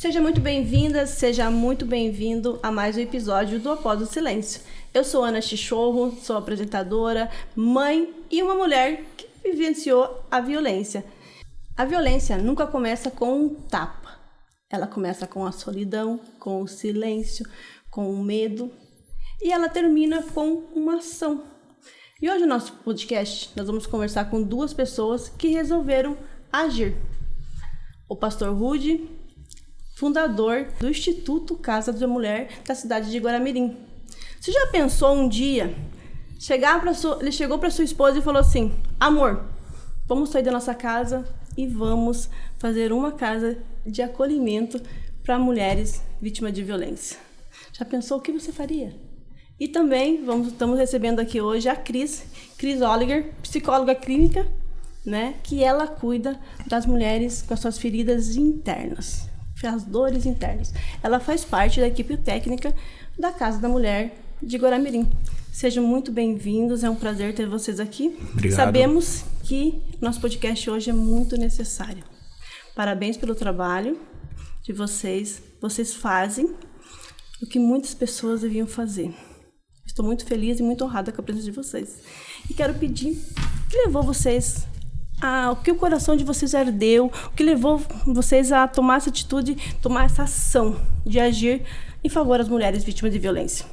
Seja muito bem-vinda, seja muito bem-vindo a mais um episódio do Após o Silêncio. Eu sou Ana Chichorro, sou apresentadora, mãe e uma mulher que vivenciou a violência. A violência nunca começa com um tapa. Ela começa com a solidão, com o silêncio, com o medo e ela termina com uma ação. E hoje no nosso podcast nós vamos conversar com duas pessoas que resolveram agir. O pastor Rudy, fundador do Instituto Casa da Mulher da cidade de Guaramirim. Você já pensou um dia, ele chegou para sua esposa e falou assim: amor, vamos sair da nossa casa e vamos fazer uma casa de acolhimento para mulheres vítimas de violência. Já pensou o que você faria? E também estamos recebendo aqui hoje a Cris Oliger, psicóloga clínica, né, que ela cuida das mulheres com as suas feridas internas, as dores internas. Ela faz parte da equipe técnica da Casa da Mulher de Guaramirim. Sejam muito bem-vindos, é um prazer ter vocês aqui. Obrigado. Sabemos que nosso podcast hoje é muito necessário. Parabéns pelo trabalho de vocês. Vocês fazem o que muitas pessoas deviam fazer. Estou muito feliz e muito honrada com a presença de vocês. E quero pedir o que levou vocês o que o coração de vocês ardeu, o que levou vocês a tomar essa atitude, tomar essa ação de agir em favor das mulheres vítimas de violência.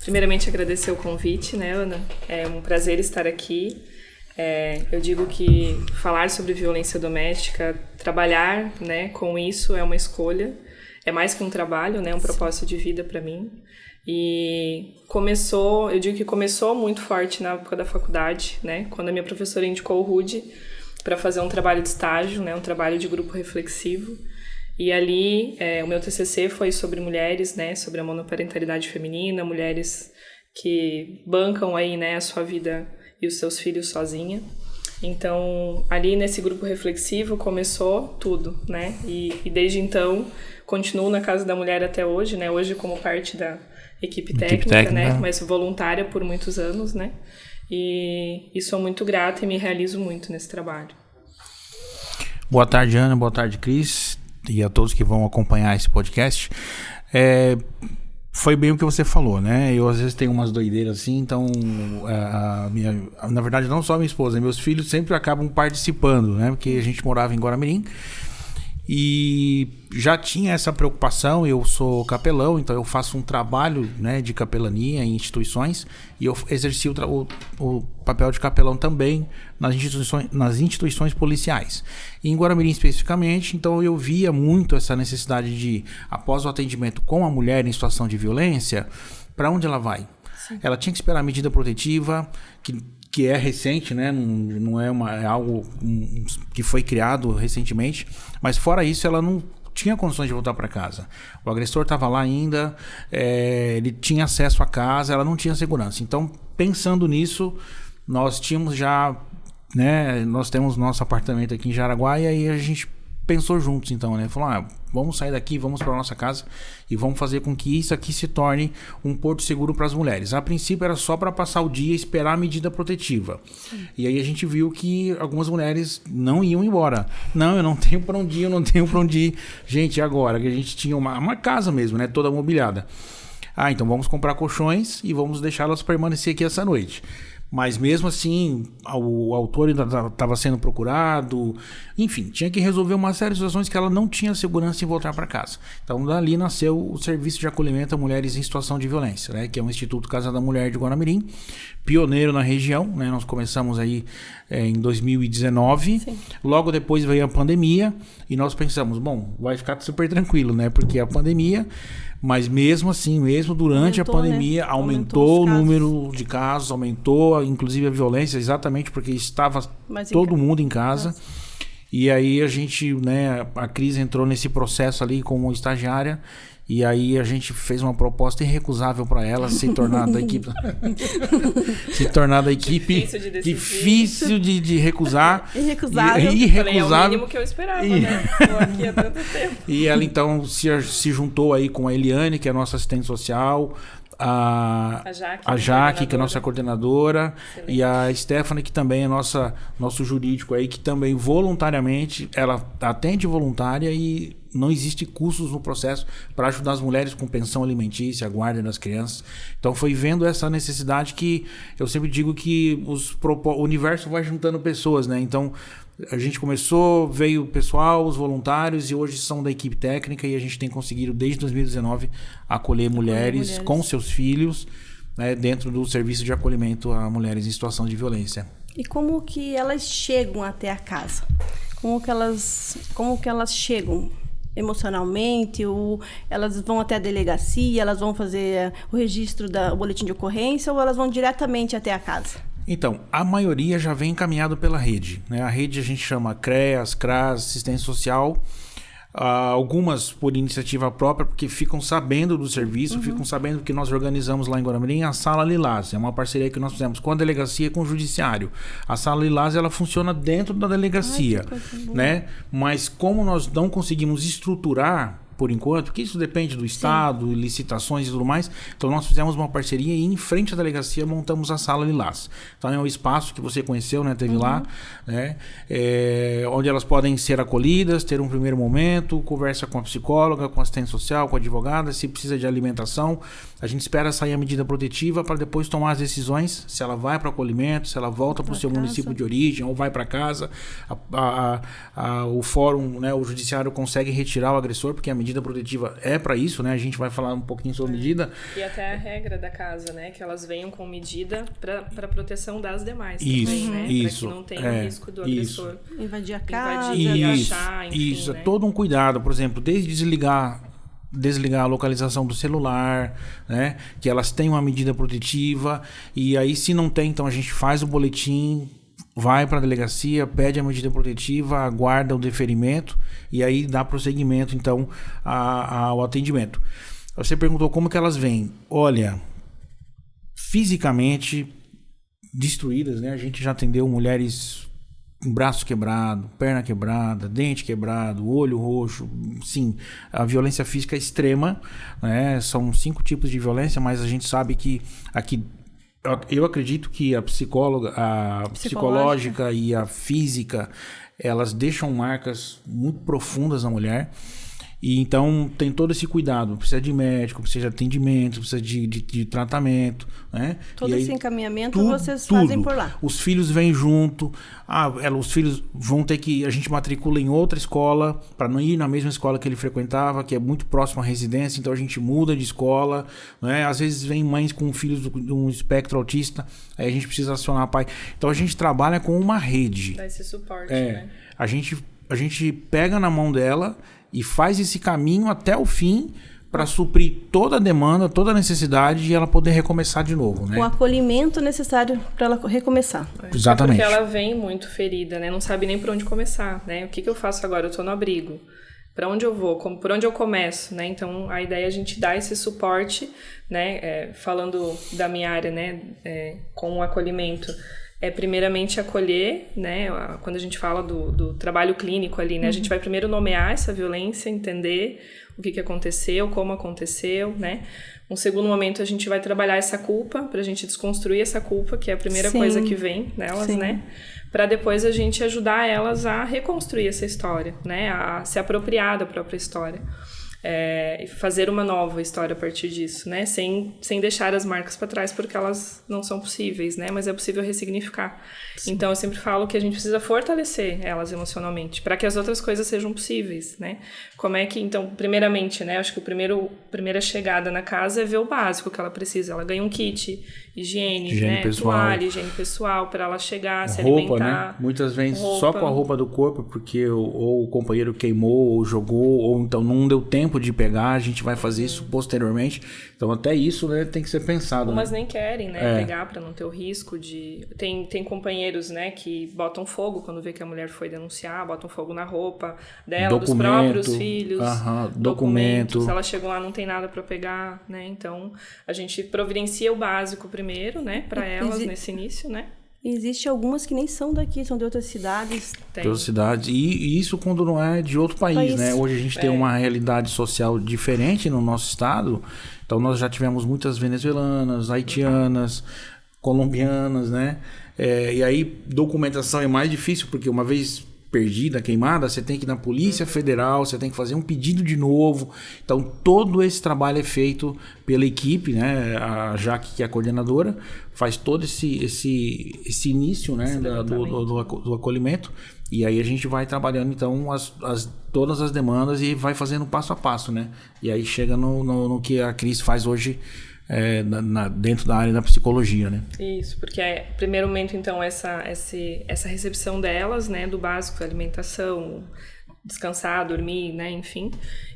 Primeiramente, agradecer o convite, né, Ana? É um prazer estar aqui. Eu digo que falar sobre violência doméstica, trabalhar, né, com isso é uma escolha, é mais que um trabalho, né, um propósito de vida para mim. E eu digo que começou muito forte na época da faculdade, né, quando a minha professora indicou o Rudy para fazer um trabalho de estágio, né, um trabalho de grupo reflexivo. E ali, o meu TCC foi sobre mulheres, né, sobre a monoparentalidade feminina, mulheres que bancam aí, né, a sua vida e os seus filhos sozinha. Então, ali nesse grupo reflexivo começou tudo, né, e desde então continuo na Casa da Mulher até hoje, né, hoje como parte da equipe técnica, né, mas voluntária por muitos anos, né, e sou muito grata e me realizo muito nesse trabalho. Boa tarde, Ana, boa tarde, Cris, e a todos que vão acompanhar esse podcast. Foi bem o que você falou, né? Eu às vezes tenho umas doideiras assim, então na verdade não só a minha esposa, meus filhos sempre acabam participando, né? Porque a gente morava em Guaramirim e já tinha essa preocupação. Eu sou capelão, então eu faço um trabalho, né, de capelania em instituições e eu exerci o papel de capelão também nas instituições policiais. E em Guaramirim especificamente, então eu via muito essa necessidade de, após o atendimento com a mulher em situação de violência, para onde ela vai? Sim. Ela tinha que esperar a medida protetiva, que é recente, né? Não é algo que foi criado recentemente, mas fora isso ela não tinha condições de voltar para casa. O agressor estava lá ainda, ele tinha acesso à casa, ela não tinha segurança. Então, pensando nisso, nós tínhamos já, né? Nós temos nosso apartamento aqui em Jaraguá e aí a gente pensou juntos, então, né? Falou, vamos sair daqui, vamos para nossa casa e vamos fazer com que isso aqui se torne um porto seguro para as mulheres. A princípio era só para passar o dia e esperar a medida protetiva. Sim. E aí a gente viu que algumas mulheres não iam embora. Não, eu não tenho para onde ir, eu não tenho para onde ir. Gente, agora que a gente tinha uma casa mesmo, né? Toda mobiliada. Então vamos comprar colchões e vamos deixá-las permanecer aqui essa noite. Mas mesmo assim, o autor ainda estava sendo procurado. Enfim, tinha que resolver uma série de situações que ela não tinha segurança em voltar para casa. Então, dali nasceu o Serviço de Acolhimento a Mulheres em Situação de Violência, né? Que é o Instituto Casa da Mulher de Guaramirim, pioneiro na região, né? Nós começamos aí em 2019. Sim. Logo depois veio a pandemia e nós pensamos, bom, vai ficar super tranquilo, né? Porque a pandemia... Mas mesmo assim, mesmo durante a pandemia, né? aumentou o número de casos, aumentou inclusive a violência, exatamente porque estava todo mundo em casa. Nossa. E aí a gente, né, a Cris entrou nesse processo ali como estagiária. E aí a gente fez uma proposta irrecusável para ela se tornar da equipe. Se tornar da equipe. Difícil de recusar. Irrecusável. Falei, é o mínimo que eu esperava, né? Estou aqui há tanto tempo. E ela então se juntou aí com a Eliane, que é a nossa assistente social, a Jaque, que é a nossa coordenadora, excelente. E a Stephanie, que também é nosso jurídico aí, que também voluntariamente, ela atende voluntária e não existe custos no processo para ajudar as mulheres com pensão alimentícia, a guarda das crianças. Então foi vendo essa necessidade que eu sempre digo que o universo vai juntando pessoas, né? Então a gente começou, veio o pessoal, os voluntários, e hoje são da equipe técnica, e a gente tem conseguido desde 2019 acolher mulheres com seus filhos, né, dentro do serviço de acolhimento a mulheres em situação de violência. E como que elas chegam até a casa? Como que elas chegam emocionalmente? Ou elas vão até a delegacia, elas vão fazer o registro do boletim de ocorrência, ou elas vão diretamente até a casa? Então, a maioria já vem encaminhado pela rede, né? A rede a gente chama CREAS, CRAS, assistência social. Algumas por iniciativa própria, porque ficam sabendo do serviço, ficam sabendo que nós organizamos lá em Guaramirim a Sala Lilás. É uma parceria que nós fizemos com a delegacia e com o judiciário. A Sala Lilás, ela funciona dentro da delegacia, né? Mas como nós não conseguimos estruturar por enquanto, porque isso depende do Estado, sim, licitações e tudo mais. Então nós fizemos uma parceria e em frente à delegacia montamos a Sala Lilás. Então é um espaço que você conheceu, né? Teve lá, né? Onde elas podem ser acolhidas, ter um primeiro momento, conversa com a psicóloga, com a assistente social, com a advogada, se precisa de alimentação. A gente espera sair a medida protetiva para depois tomar as decisões, se ela vai para o acolhimento, se ela volta para o seu município de origem ou vai para casa. O fórum, né, o judiciário consegue retirar o agressor, porque a medida protetiva é para isso, né? A gente vai falar um pouquinho sobre medida. E até a regra da casa, né? Que elas venham com medida para proteção das demais. Isso, também, né? isso. Para que não tenha risco do agressor invadir a casa, achar, enfim, isso, né? É todo um cuidado. Por exemplo, desde desligar a localização do celular, né? Que elas têm uma medida protetiva, e aí se não tem, então a gente faz o boletim, vai para a delegacia, pede a medida protetiva, aguarda o deferimento e aí dá prosseguimento então ao atendimento. Você perguntou como que elas vêm. Olha, fisicamente destruídas, né? A gente já atendeu mulheres com braço quebrado, perna quebrada, dente quebrado, olho roxo. Sim, a violência física é extrema, né? São 5 tipos de violência, mas a gente sabe que aqui, eu acredito que a psicológica e a física, elas deixam marcas muito profundas na mulher. E então tem todo esse cuidado, precisa de médico, precisa de atendimento, precisa de tratamento, né? Todo esse encaminhamento vocês fazem por lá. Os filhos vêm junto, os filhos vão ter que, a gente matricula em outra escola, para não ir na mesma escola que ele frequentava, que é muito próximo à residência, então a gente muda de escola, né? Às vezes vem mães com filhos de um espectro autista, aí a gente precisa acionar pai. Então a gente trabalha com uma rede. Dá esse suporte, né? A gente pega na mão dela e faz esse caminho até o fim para suprir toda a demanda, toda a necessidade e ela poder recomeçar de novo, né? O acolhimento necessário para ela recomeçar. Exatamente. Porque ela vem muito ferida, né? Não sabe nem por onde começar, né? O que eu faço agora? Eu tô no abrigo. Para onde eu vou? Por onde eu começo, né? Então, a ideia é a gente dar esse suporte, né? Falando da minha área, né? Com o acolhimento. Primeiramente acolher, né? Quando a gente fala do trabalho clínico ali, né? A gente vai primeiro nomear essa violência, entender o que aconteceu, como aconteceu, né? Um segundo momento a gente vai trabalhar essa culpa, pra gente desconstruir essa culpa, que é a primeira coisa que vem nelas, né? Para depois a gente ajudar elas a reconstruir essa história, né? A se apropriar da própria história. E fazer uma nova história a partir disso, né? Sem deixar as marcas para trás, porque elas não são possíveis, né? Mas é possível ressignificar. Sim. Então eu sempre falo que a gente precisa fortalecer elas emocionalmente para que as outras coisas sejam possíveis, né? Como é que, então, primeiramente, né? Acho que primeira chegada na casa é ver o básico que ela precisa. Ela ganha um kit, higiene, né? Pessoal. Toalha, higiene pessoal, para ela chegar, se roupa, alimentar. Né? Muitas vezes só com a roupa do corpo, porque ou o companheiro queimou, ou jogou, ou então não deu tempo de pegar, a gente vai fazer isso posteriormente. Então até isso, né, tem que ser pensado. Algumas, né? nem querem, né, pegar para não ter o risco de... Tem companheiros, né, que botam fogo quando vê que a mulher foi denunciar, botam fogo na roupa dela, dos próprios filhos. Documentos. Ela chegou lá, não tem nada para pegar, né? Então a gente providencia o básico primeiro, né, para elas nesse início, né? Existem algumas que nem são daqui, são de outras cidades. De outras cidades. E isso quando não é de outro país, né? Hoje a gente tem uma realidade social diferente no nosso estado. Então nós já tivemos muitas venezuelanas, haitianas, colombianas, né? E aí documentação é mais difícil, porque uma vez perdida, queimada, você tem que ir na Polícia Federal, você tem que fazer um pedido de novo. Então, todo esse trabalho é feito pela equipe, né? A Jaque, que é a coordenadora, faz todo esse início, né? do acolhimento. E aí a gente vai trabalhando, então, todas as demandas e vai fazendo passo a passo, né? E aí chega no que a Cris faz hoje, dentro da área da psicologia, né? Isso, porque primeiro momento, então, essa recepção delas, né, do básico, alimentação, descansar, dormir, né, enfim.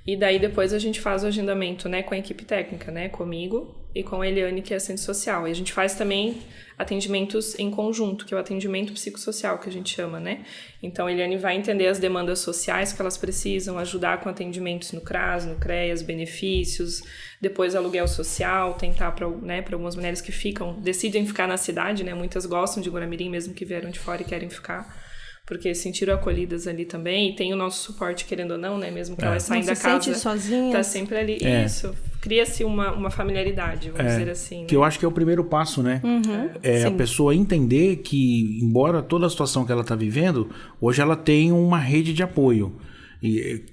E daí depois a gente faz o agendamento, né, com a equipe técnica, né, comigo e com a Eliane, que é assistente social. E a gente faz também atendimentos em conjunto, que é o atendimento psicossocial, que a gente chama, né? Então, a Eliane vai entender as demandas sociais que elas precisam, ajudar com atendimentos no CRAS, no CREAS, benefícios, depois aluguel social, tentar para algumas mulheres que decidem ficar na cidade, né? Muitas gostam de Guaramirim, mesmo que vieram de fora e querem ficar, porque se sentiram acolhidas ali também, e tem o nosso suporte, querendo ou não, né? Mesmo que elas saem da casa, sente sozinhas. Tá sempre ali. Isso, cria-se uma familiaridade, vamos dizer assim. Né? Que eu acho que é o primeiro passo, né? A pessoa entender que, embora toda a situação que ela está vivendo, hoje ela tem uma rede de apoio,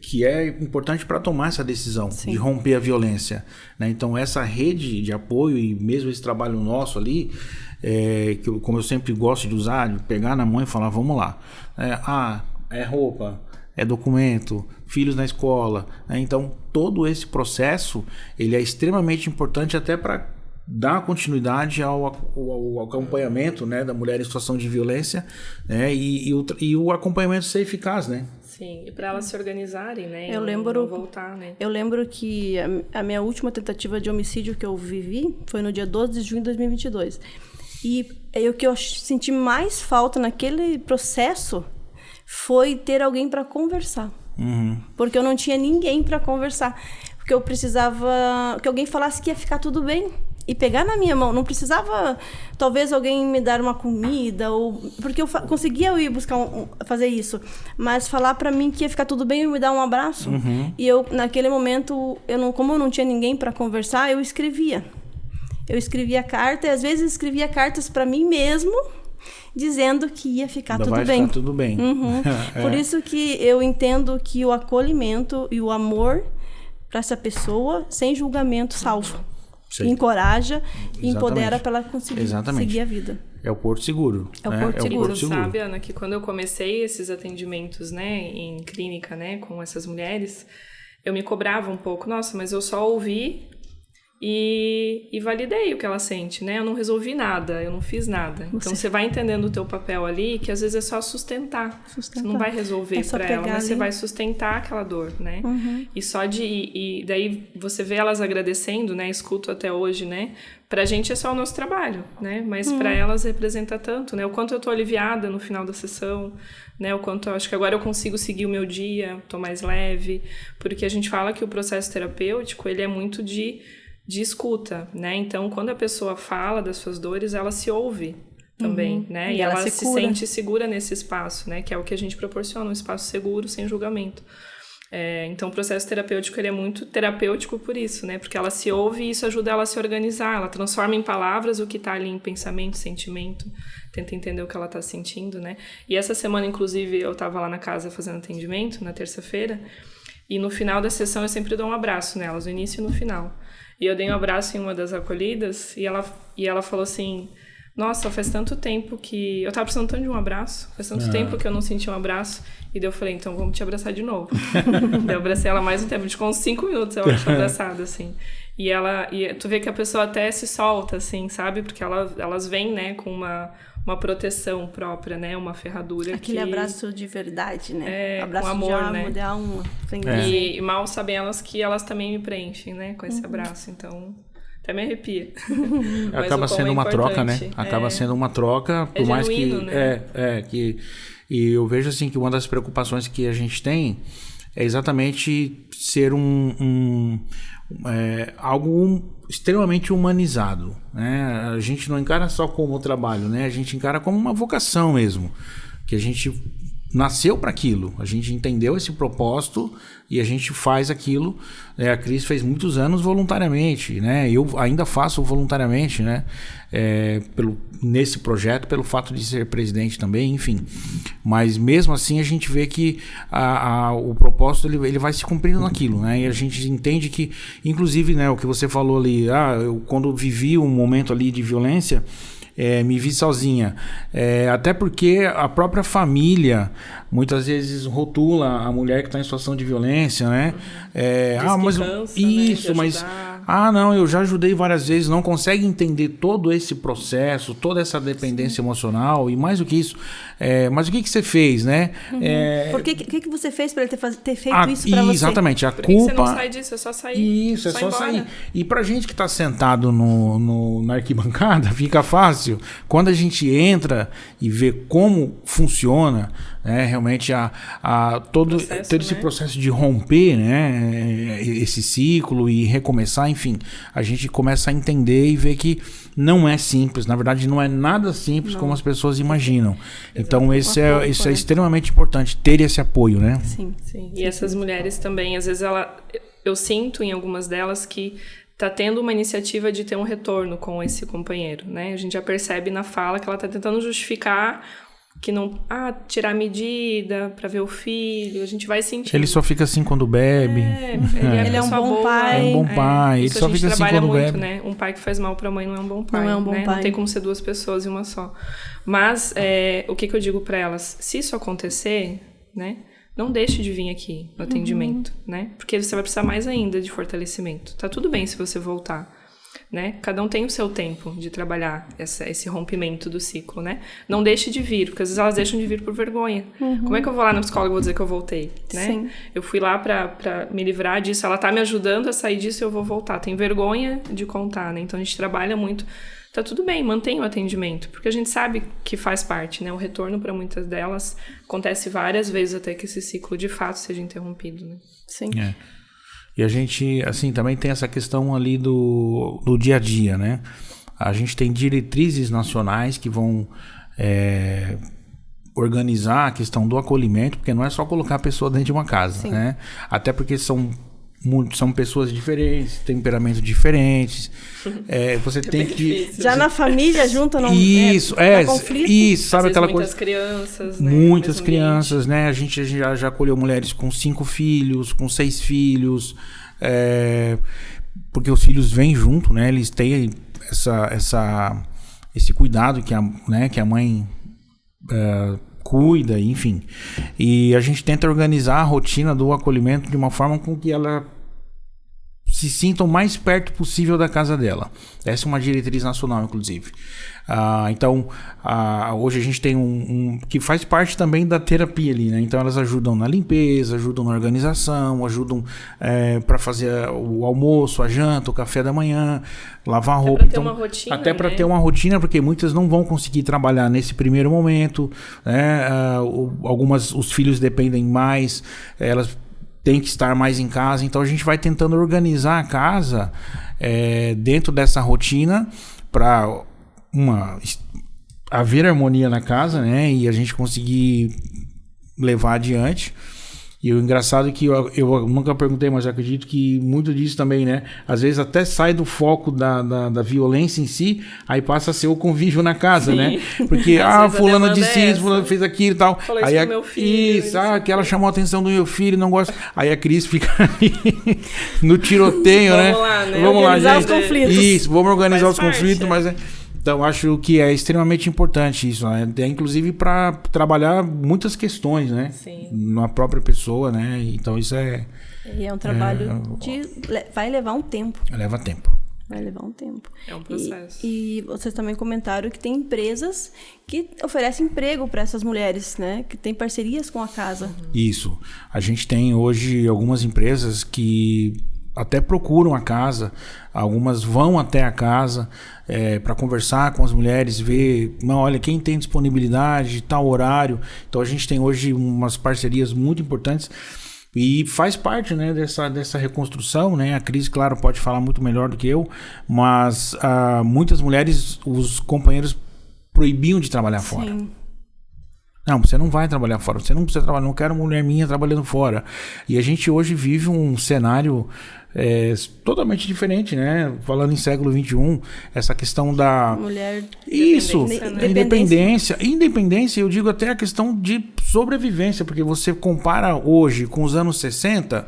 que é importante para tomar essa decisão de romper a violência, né? Então, essa rede de apoio e mesmo esse trabalho nosso ali, como eu sempre gosto de usar, de pegar na mão e falar, vamos lá. É roupa, é documento, filhos na escola, né? Então, todo esse processo, ele é extremamente importante até para dar continuidade ao acompanhamento, né, da mulher em situação de violência, né, e o acompanhamento ser eficaz, né? Sim, e para elas se organizarem, né? Eu lembro, não voltar, né? Eu lembro que a minha última tentativa de homicídio que eu vivi foi no dia 12 de junho de 2022. E o que eu senti mais falta naquele processo foi ter alguém para conversar. Porque eu não tinha ninguém para conversar. Porque eu precisava que alguém falasse que ia ficar tudo bem. E pegar na minha mão. Não precisava, talvez, alguém me dar uma comida. Porque eu conseguia ir buscar fazer isso. Mas falar para mim que ia ficar tudo bem e me dar um abraço. E eu, naquele momento, como eu não tinha ninguém para conversar, eu escrevia. Eu escrevia carta e às vezes escrevia cartas para mim mesmo, dizendo que ia ficar tudo bem. Vai ficar tudo bem. Por isso que eu entendo que o acolhimento e o amor para essa pessoa, sem julgamento, salva. Encoraja e empodera para ela conseguir seguir a vida. É o porto seguro. É o porto seguro. E tu sabe, Ana, que quando eu comecei esses atendimentos, né, em clínica, né, com essas mulheres, eu me cobrava um pouco. Nossa, mas eu só ouvi e validei o que ela sente, né? Eu não resolvi nada, eu não fiz nada. Então, você vai entendendo o teu papel ali, que às vezes é só sustentar. Você não vai resolver para ela, mas você vai sustentar aquela dor, né? E daí você vê elas agradecendo, né? Escuto até hoje, né? Pra gente é só o nosso trabalho, né? Mas pra elas representa tanto, né? O quanto eu tô aliviada no final da sessão, né? O quanto eu acho que agora eu consigo seguir o meu dia, tô mais leve. Porque a gente fala que o processo terapêutico, ele é muito de escuta, né? Então, quando a pessoa fala das suas dores, ela se ouve também, né? E ela se sente segura nesse espaço, né? Que é o que a gente proporciona, um espaço seguro, sem julgamento. Então, o processo terapêutico, ele é muito terapêutico por isso, né? Porque ela se ouve e isso ajuda ela a se organizar. Ela transforma em palavras o que está ali em pensamento, sentimento. Tenta entender o que ela está sentindo, né? E essa semana, inclusive, eu estava lá na casa fazendo atendimento, na terça-feira. E no final da sessão, eu sempre dou um abraço nelas, no início e no final. E eu dei um abraço em uma das acolhidas e ela falou assim, nossa, faz tanto tempo que... Eu tava precisando tanto de um abraço, faz tanto tempo que eu não senti um abraço. E daí eu falei, então vamos te abraçar de novo. Daí eu abracei ela mais um tempo, ficou uns 5 minutos, eu acho, abraçada, assim. E tu vê que a pessoa até se solta, assim, sabe? Porque elas vêm, né, com uma proteção própria, né? Uma ferradura. Aquele abraço de verdade, né? Abraço com amor, de alma, né? De alma. E mal sabem elas que elas também me preenchem, né? Com esse abraço, então... Até me arrepia. Acaba sendo uma troca, né? Acaba sendo uma troca, por mais genuíno, que... Né? E eu vejo assim que uma das preocupações que a gente tem é exatamente ser algo extremamente humanizado, né? A gente não encara só como trabalho, né? A gente encara como uma vocação mesmo, que a gente nasceu para aquilo. A gente entendeu esse propósito e a gente faz aquilo. A Cris fez muitos anos voluntariamente, né? Eu ainda faço voluntariamente, né? Nesse projeto, pelo fato de ser presidente também, enfim. Mas mesmo assim a gente vê que o propósito ele vai se cumprindo naquilo, né? E a gente entende que, inclusive, né, o que você falou ali, eu quando vivi um momento ali de violência, me vi sozinha, até porque a própria família muitas vezes rotula a mulher que está em situação de violência, né? Mas cansa, isso, né, mas não, eu já ajudei várias vezes, não consegue entender todo esse processo, toda essa dependência emocional e mais do que isso, mas o que você fez, né? Por que você fez para ele ter feito isso para você? Exatamente, a Por culpa. que você não sai disso? É só sair. Isso, é só embora. sair. E pra gente que tá sentado na arquibancada, fica fácil. Quando a gente entra e vê como funciona, né, realmente todo esse processo de romper, né, esse ciclo e recomeçar, enfim, a gente começa a entender e ver que não é simples. Na verdade, não é nada simples como as pessoas imaginam. Então, isso é extremamente importante, ter esse apoio, né? Sim. E essas mulheres também, às vezes eu sinto em algumas delas que tá tendo uma iniciativa de ter um retorno com esse companheiro, né? A gente já percebe na fala que ela tá tentando justificar que não... tirar a medida pra ver o filho, a gente vai sentindo. Ele só fica assim quando bebe. Ele é um bom pai. É um bom pai. Ele só fica assim quando muito, bebe. Né? Um pai que faz mal pra mãe não é um bom pai. Não é um bom né? pai. Não tem como ser duas pessoas em uma só. Mas o que eu digo pra elas? Se isso acontecer, né? Não deixe de vir aqui no atendimento, né? Porque você vai precisar mais ainda de fortalecimento. Tá tudo bem se você voltar, né? Cada um tem o seu tempo de trabalhar esse rompimento do ciclo, né? Não deixe de vir, porque às vezes elas deixam de vir por vergonha. Como é que eu vou lá na psicóloga e vou dizer que eu voltei, né? Sim. Eu fui lá pra me livrar disso, ela tá me ajudando a sair disso e eu vou voltar. Tem vergonha de contar, né? Então a gente trabalha muito. Tá tudo bem, mantenha o atendimento, porque a gente sabe que faz parte, né? O retorno para muitas delas acontece várias vezes até que esse ciclo de fato seja interrompido, né? Sim. E a gente, assim, também tem essa questão ali do dia a dia, né? A gente tem diretrizes nacionais que vão organizar a questão do acolhimento, porque não é só colocar a pessoa dentro de uma casa, né? Até porque são pessoas diferentes, temperamentos diferentes. Você tem que... Difícil. Já na família junto não isso, conflito. Isso, sabe aquela muitas coisa? Crianças, né? Muitas crianças, né? A gente já acolheu mulheres com 5 filhos, com 6 filhos, porque os filhos vêm junto, né? Eles têm esse cuidado que a mãe cuida, enfim. E a gente tenta organizar a rotina do acolhimento de uma forma com que ela se sinta o mais perto possível da casa dela. Essa é uma diretriz nacional, inclusive. Então, hoje a gente tem que faz parte também da terapia ali, né? Então elas ajudam na limpeza, ajudam na organização, ajudam para fazer o almoço, a janta, o café da manhã, lavar a roupa. Ter uma rotina, até para ter uma rotina, porque muitas não vão conseguir trabalhar nesse primeiro momento, né? Os filhos dependem mais, elas têm que estar mais em casa, então a gente vai tentando organizar a casa dentro dessa rotina para haver harmonia na casa, né? E a gente conseguir levar adiante. E o engraçado é que eu nunca perguntei, mas eu acredito que muito disso também, né? Às vezes até sai do foco da violência em si, aí passa a ser o convívio na casa, Sim. né? Porque, fulano disse isso, fulano fez aquilo e tal. Falei aí isso pro meu filho. que ela chamou a atenção do meu filho, não gosta. Aí a Cris fica ali no tiroteio, né? Vamos lá, né? Vamos lá, Organizar gente. os conflitos. Isso, vamos organizar Faz os conflitos, parte, mas... Então, acho que é extremamente importante isso, né? Inclusive para trabalhar muitas questões, né? Sim. Na própria pessoa, né? Então, isso E é um trabalho vai levar um tempo. leva tempo. Vai levar um tempo. É um processo. E vocês também comentaram que tem empresas que oferecem emprego para essas mulheres, né? Que tem parcerias com a casa. Isso. A gente tem hoje algumas empresas que até procuram a casa, algumas vão até a casa para conversar com as mulheres, ver, olha, quem tem disponibilidade, tal horário. Então a gente tem hoje umas parcerias muito importantes e faz parte, né, dessa reconstrução, né? A Cris, claro, pode falar muito melhor do que eu, mas muitas mulheres, os companheiros proibiam de trabalhar fora. Sim. Não, você não vai trabalhar fora, você não precisa trabalhar, não quero mulher minha trabalhando fora. E a gente hoje vive um cenário totalmente diferente, né? Falando em século XXI, essa questão da... Mulher... Isso, Independência. Independência, eu digo até a questão de sobrevivência, porque você compara hoje com os anos 60,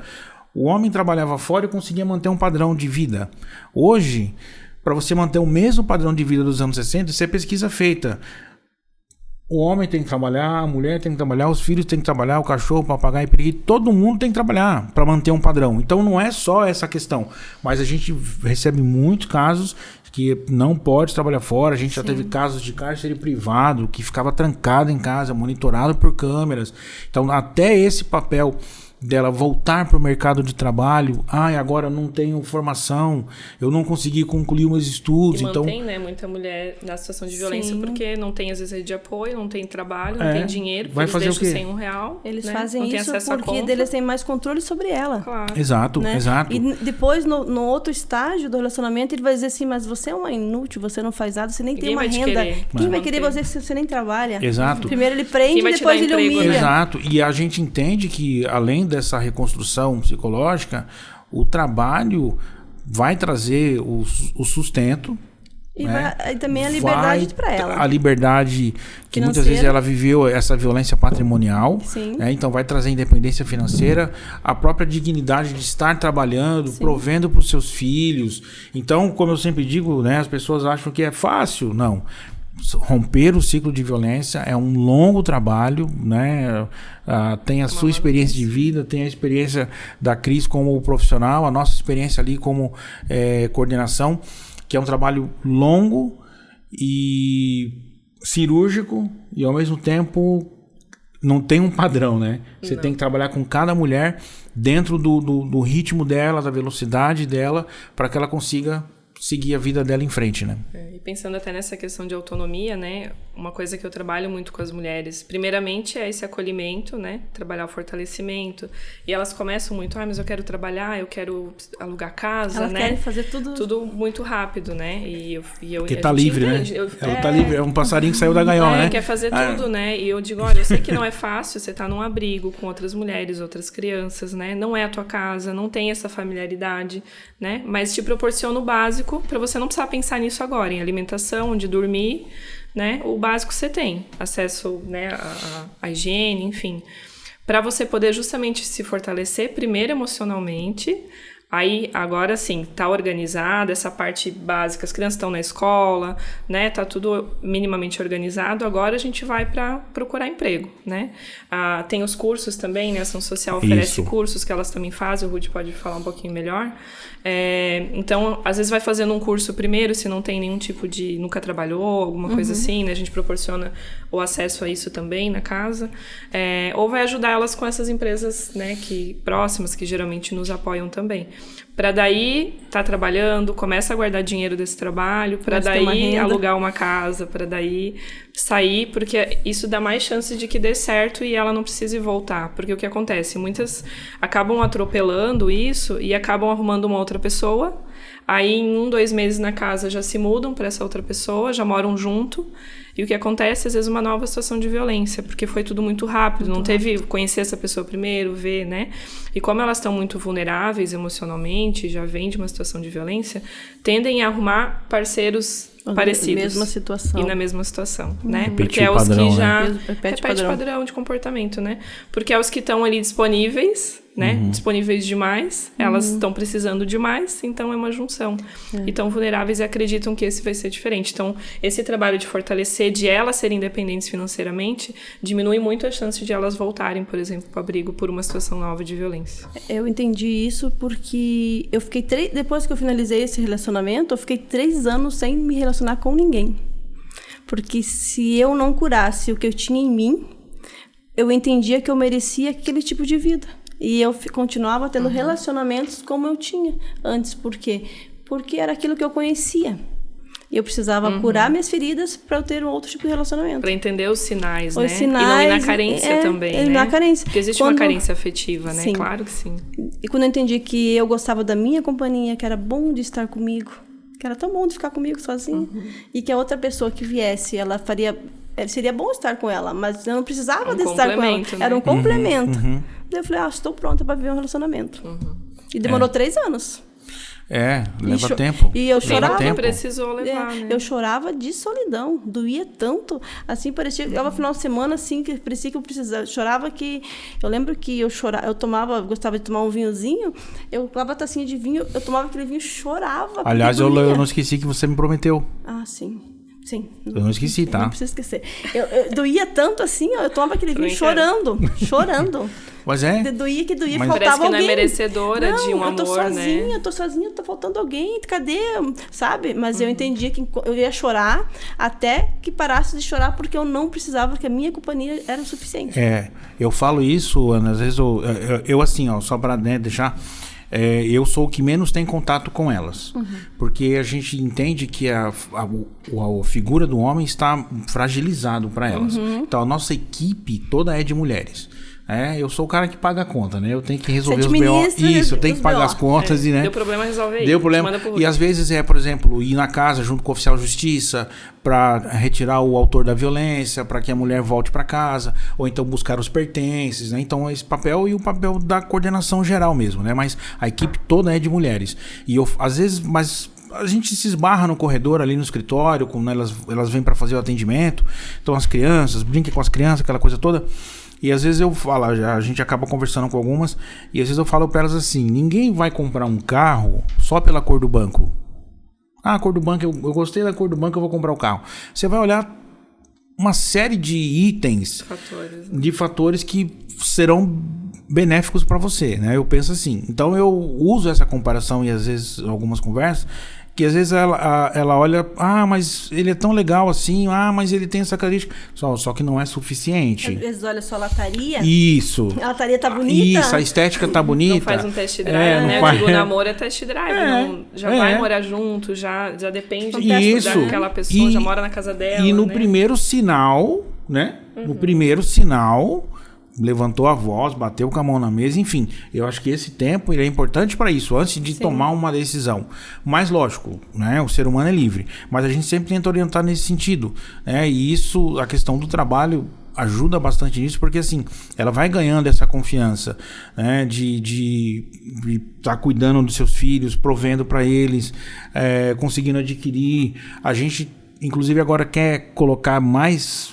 o homem trabalhava fora e conseguia manter um padrão de vida. Hoje, para você manter o mesmo padrão de vida dos anos 60, isso é pesquisa feita. O homem tem que trabalhar, a mulher tem que trabalhar, os filhos têm que trabalhar, o cachorro, o papagaio, o periquito, todo mundo tem que trabalhar para manter um padrão. Então não é só essa questão, mas a gente recebe muitos casos que não pode trabalhar fora. A gente já teve casos de cárcere privado que ficava trancado em casa, monitorado por câmeras. Então até esse papel dela voltar para o mercado de trabalho, agora eu não tenho formação, eu não consegui concluir meus estudos. E então mantém, né, muita mulher na situação de violência, porque não tem às vezes rede de apoio, não tem trabalho, não tem dinheiro, vai fazer eles o quê? deixam sem R$1. Eles né? fazem não tem isso acesso à porque conta. eles têm mais controle sobre ela. Claro. Exato, né? exato. E depois, no outro estágio do relacionamento, ele vai dizer assim, mas você é uma inútil, você não faz nada, você nem tem uma renda. Quem vai querer você se você nem trabalha? Exato. Primeiro ele prende, depois ele humilha. Exato. E a gente entende que, além dessa reconstrução psicológica, o trabalho vai trazer o sustento. E também a liberdade para ela. A liberdade que muitas vezes ela viveu essa violência patrimonial. Né? Então vai trazer independência financeira, a própria dignidade de estar trabalhando, provendo para os seus filhos. Então, como eu sempre digo, né, as pessoas acham que é fácil. Não. Romper o ciclo de violência é um longo trabalho, né? Tem a sua experiência de vida, tem a experiência da Cris como profissional, a nossa experiência ali como coordenação, que é um trabalho longo e cirúrgico e ao mesmo tempo não tem um padrão, né? Você tem que trabalhar com cada mulher dentro do ritmo dela, da velocidade dela, para que ela consiga seguir a vida dela em frente, né? E pensando até nessa questão de autonomia, né? Uma coisa que eu trabalho muito com as mulheres, primeiramente é esse acolhimento, né? Trabalhar o fortalecimento. E elas começam muito, mas eu quero trabalhar, eu quero alugar casa, elas né? Querem fazer tudo muito rápido, né? Porque tá livre, né? Ela tá livre, é um passarinho que saiu da gaiola, né? Quer fazer tudo, né? E eu digo, olha, eu sei que não é fácil, você tá num abrigo com outras mulheres, outras crianças, né? Não é a tua casa, não tem essa familiaridade, né? Mas te proporciona o básico para você não precisar pensar nisso agora, em alimentação, onde dormir, né? O básico você tem, acesso, né, à higiene, enfim. Para você poder justamente se fortalecer, primeiro emocionalmente. Aí, agora sim, tá organizada essa parte básica, as crianças estão na escola, né, tá tudo minimamente organizado, agora a gente vai para procurar emprego, né. Tem os cursos também, né, a ação social oferece cursos que elas também fazem, o Ruth pode falar um pouquinho melhor. Então, às vezes vai fazendo um curso primeiro, se não tem nenhum tipo de... nunca trabalhou, alguma coisa assim, né, a gente proporciona o acesso a isso também na casa, ou vai ajudar elas com essas empresas, né, próximas, que geralmente nos apoiam também. Para daí tá trabalhando, começa a guardar dinheiro desse trabalho, para daí alugar uma casa, para daí sair, porque isso dá mais chance de que dê certo e ela não precise voltar. Porque o que acontece? Muitas acabam atropelando isso e acabam arrumando uma outra pessoa, aí em 1-2 meses na casa já se mudam para essa outra pessoa, já moram junto. E o que acontece, às vezes, uma nova situação de violência, porque foi tudo muito rápido, não teve conhecer essa pessoa primeiro, ver, né? E como elas estão muito vulneráveis emocionalmente, já vêm de uma situação de violência, tendem a arrumar parceiros parecidos. Mesma situação. E na mesma situação, né? Repetir porque é os padrão, que já... né? Repete padrão de comportamento, né? Porque é os que estão ali disponíveis, né? Disponíveis demais, elas estão precisando demais, então é uma junção. E estão vulneráveis e acreditam que esse vai ser diferente. Então, esse trabalho de fortalecer, de elas serem independentes financeiramente, diminui muito a chance de elas voltarem, por exemplo, para o abrigo por uma situação nova de violência. Eu entendi isso porque eu fiquei depois que eu finalizei esse relacionamento, eu fiquei 3 anos sem me relacionar com ninguém. Porque se eu não curasse o que eu tinha em mim, eu entendia que eu merecia aquele tipo de vida. E eu continuava tendo relacionamentos como eu tinha antes. Por quê? Porque era aquilo que eu conhecia. E eu precisava curar minhas feridas para eu ter um outro tipo de relacionamento. Para entender os sinais, né? Sinais, e não ir na carência também, né? Na carência. Porque existe uma carência afetiva, né? Sim. Claro que sim. E quando eu entendi que eu gostava da minha companhia, que era bom de estar comigo, que era tão bom de ficar comigo sozinho, e que a outra pessoa que viesse, ela faria seria bom estar com ela, mas eu não precisava Um de estar com ela. complemento, né? Era um complemento. Daí eu falei, estou pronta para viver um relacionamento. E demorou 3 anos. Leva tempo. E eu O chorava. tempo que precisou levar, né? Eu chorava de solidão, doía tanto, assim, parecia, no final de semana, assim, que parecia que eu precisava, chorava que, eu lembro que eu gostava de tomar um vinhozinho, eu tomava uma tacinha de vinho, eu tomava aquele vinho e chorava. Aliás, eu não esqueci que você me prometeu. Sim. Eu não esqueci, tá? Não precisa esquecer. Eu doía tanto assim, eu tomava aquele vinho chorando. Mas Doía, mas faltava parece que alguém. não é merecedora de um amor, Eu tô sozinha, tá faltando alguém, cadê? Sabe? Mas eu entendia que eu ia chorar até que parasse de chorar, porque eu não precisava, porque a minha companhia era o suficiente. Eu falo isso, Ana, às vezes eu assim, só pra deixar... eu sou o que menos tem contato com elas. Porque a gente entende que a figura do homem está fragilizado para elas. Então a nossa equipe toda é de mulheres. Eu sou o cara que paga a conta, né? Eu tenho que resolver os BO. Isso, eu tenho que pagar as contas. Né? Deu problema, resolve aí. Deu problema. E às vezes por exemplo, ir na casa junto com o oficial de justiça para retirar o autor da violência, para que a mulher volte para casa, ou então buscar os pertences, né? Então esse papel e o papel da coordenação geral mesmo, né? Mas a equipe toda é de mulheres. E às vezes, mas a gente se esbarra no corredor ali no escritório, quando elas vêm para fazer o atendimento, então as crianças, brinca com as crianças, aquela coisa toda. E às vezes eu falo, a gente acaba conversando com algumas, e às vezes eu falo para elas assim, ninguém vai comprar um carro só pela cor do banco. A cor do banco, eu gostei da cor do banco, eu vou comprar o carro. Você vai olhar uma série de itens, de fatores que serão benéficos para você, né? Eu penso assim. Então eu uso essa comparação e às vezes algumas conversas, que às vezes ela olha, mas ele é tão legal assim, mas ele tem essa característica, só que não é suficiente. Às vezes olha só a lataria. Isso. A lataria tá bonita. Isso, a estética tá bonita. Não faz um test drive, né? Eu digo, namoro é test drive. Vai morar junto, já depende daquela pessoa, já mora na casa dela. E no primeiro sinal, né? No primeiro sinal, levantou a voz, bateu com a mão na mesa, enfim, eu acho que esse tempo ele é importante para isso, antes de tomar uma decisão. Mas lógico, né, o ser humano é livre, mas a gente sempre tenta orientar nesse sentido, né, e isso, a questão do trabalho ajuda bastante nisso, porque assim, ela vai ganhando essa confiança, né, de estar cuidando dos seus filhos, provendo para eles, conseguindo adquirir. A gente, inclusive, agora quer colocar mais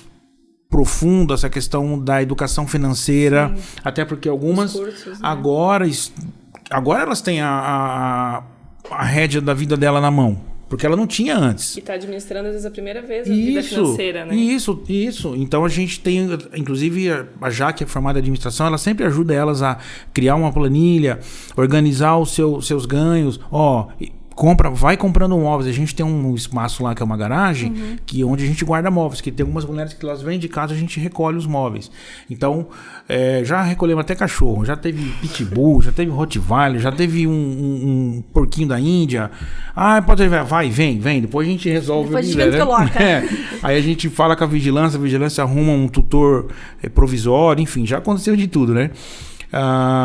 profundo essa questão da educação financeira, até porque algumas cursos, né? agora elas têm a rédea da vida dela na mão, porque ela não tinha antes. E está administrando às vezes a primeira vez a vida financeira, né? Isso. Então a gente tem, inclusive a Jaque, é formada em administração, ela sempre ajuda elas a criar uma planilha, organizar os seus ganhos, vai comprando móveis. A gente tem um espaço lá que é uma garagem, onde a gente guarda móveis, que tem algumas mulheres que elas vêm de casa, a gente recolhe os móveis. Então, já recolhemos até cachorro, já teve pitbull, já teve rottweiler, já teve um porquinho da Índia. Pode vem, depois a gente resolve. Depois a gente coloca. Aí a gente fala com a vigilância arruma um tutor provisório, enfim, já aconteceu de tudo, né?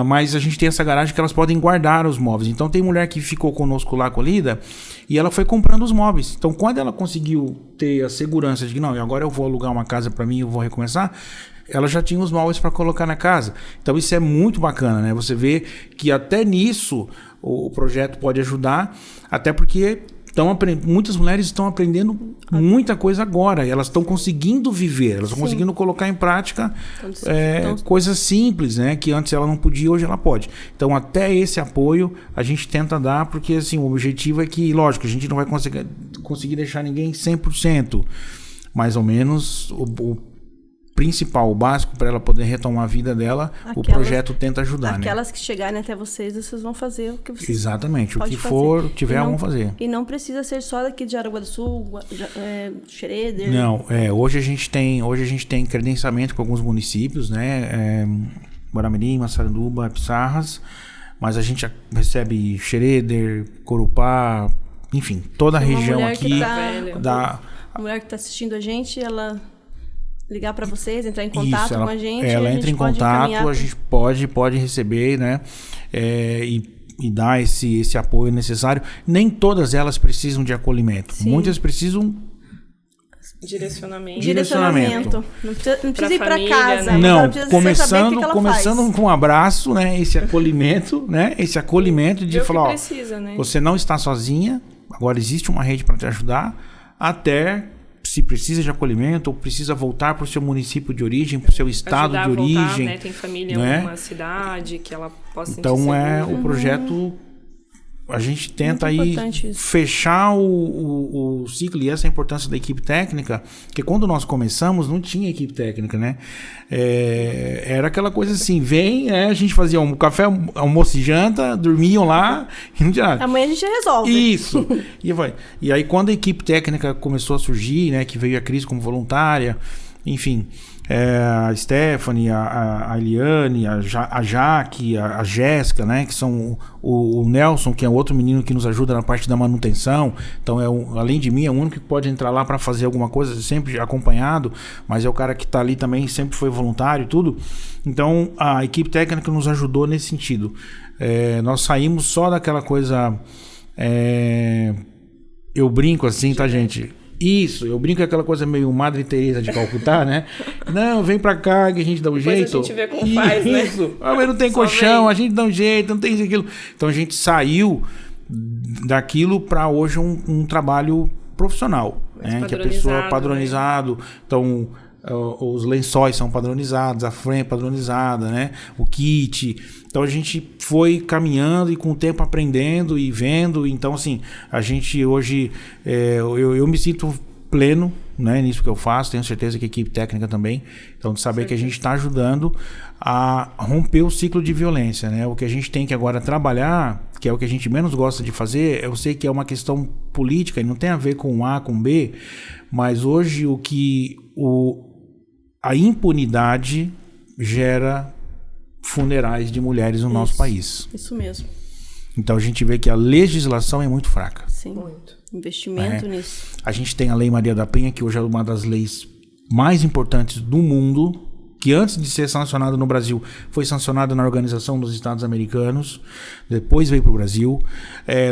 Mas a gente tem essa garagem que elas podem guardar os móveis. Então tem mulher que ficou conosco lá acolhida e ela foi comprando os móveis. Então quando ela conseguiu ter a segurança de que não, agora eu vou alugar uma casa para mim, eu vou recomeçar, ela já tinha os móveis para colocar na casa. Então isso é muito bacana, né? Você vê que até nisso o projeto pode ajudar, até porque muitas mulheres estão aprendendo muita coisa agora. Elas estão conseguindo viver, elas estão conseguindo colocar em prática coisas simples, né? Que antes ela não podia, hoje ela pode. Então até esse apoio a gente tenta dar, porque assim, o objetivo é que, lógico, a gente não vai conseguir deixar ninguém 100%, mais ou menos o principal, o básico para ela poder retomar a vida dela, o projeto tenta ajudar, aquelas que chegarem até vocês vão fazer o que vocês Exatamente, o que vão fazer. E não precisa ser só daqui de Jaraguá do Sul, Schroeder. Não, hoje a gente tem credenciamento com alguns municípios, né? Guaramirim, Massaranduba, Pissarras, mas a gente recebe Schroeder, Corupá, enfim, toda a região aqui. A mulher que está assistindo a gente, ela ligar para vocês, entrar em contato com a gente. Ela entra em contato, a gente pode receber, né? E dar esse apoio necessário. Nem todas elas precisam de acolhimento. Sim. Muitas precisam Direcionamento. Não precisa ir para casa. Né? Não, começando com um abraço, né? Esse acolhimento, né? Esse acolhimento de falar, precisa, né? Você não está sozinha, agora existe uma rede para te ajudar, até se precisa de acolhimento ou precisa voltar para o seu município de origem, para o seu estado de origem. Voltar, né? Tem família em uma cidade que ela possa sentir Então segura. o projeto... A gente tenta aí fechar o ciclo, e essa é a importância da equipe técnica, porque quando nós começamos não tinha equipe técnica, né? Era aquela coisa assim, a gente fazia um café, almoço e janta, dormiam lá, e já... Amanhã a gente resolve. Isso. E aí quando a equipe técnica começou a surgir, né, que veio a Cris como voluntária, enfim... a Stephanie, a Eliane, a Jaque, a Jéssica, né? Que são o Nelson, que é outro menino que nos ajuda na parte da manutenção. Então, além de mim, é o único que pode entrar lá para fazer alguma coisa, sempre acompanhado, mas é o cara que está ali também, sempre foi voluntário e tudo. Então, a equipe técnica nos ajudou nesse sentido. Nós saímos só daquela coisa... eu brinco assim, tá, gente? Isso, eu brinco com aquela coisa meio Madre Teresa de Calcutá, né? Não, vem pra cá que a gente dá um jeito. Depois a gente vê como faz, né? Isso, mas não tem colchão, a gente dá um jeito, não tem isso, aquilo. Então a gente saiu daquilo para hoje um trabalho profissional, né? Que a pessoa é padronizado, né? Então... os lençóis são padronizados, a frente é padronizada, né? O kit. Então a gente foi caminhando e com o tempo aprendendo e vendo. Então, assim, a gente hoje... eu me sinto pleno, né, nisso que eu faço. Tenho certeza que a equipe técnica também. Então, de saber que a gente está ajudando a romper o ciclo de violência, né? O que a gente tem que agora trabalhar, que é o que a gente menos gosta de fazer, eu sei que é uma questão política e não tem a ver com A, com B, mas hoje a impunidade gera funerais de mulheres no nosso país. Isso mesmo. Então a gente vê que a legislação é muito fraca. Sim, muito. Investimento nisso. A gente tem a Lei Maria da Penha, que hoje é uma das leis mais importantes do mundo, que antes de ser sancionada no Brasil, foi sancionada na Organização dos Estados Americanos, depois veio para o Brasil.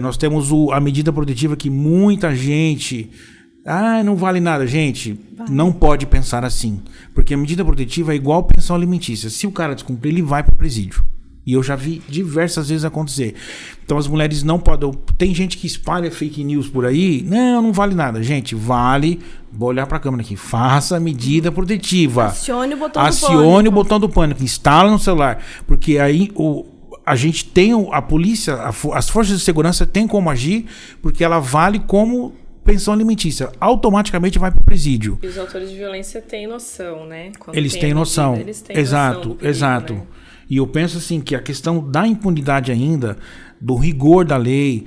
Nós temos a medida protetiva que muita gente... não vale nada, gente. Não pode pensar assim. Porque a medida protetiva é igual pensão alimentícia. Se o cara descumprir, ele vai para o presídio. E eu já vi diversas vezes acontecer. Então as mulheres não podem... Tem gente que espalha fake news por aí. Não vale nada. Gente, vale... Vou olhar para a câmera aqui. Faça a medida protetiva. Acione o botão o botão do pânico. Instala no celular. Porque aí... a gente tem a polícia... As forças de segurança têm como agir. Porque ela vale como... pensão alimentícia, automaticamente vai para o presídio. E os autores de violência têm noção, né? Eles têm noção. Exato. Né? E eu penso assim que a questão da impunidade ainda, do rigor da lei,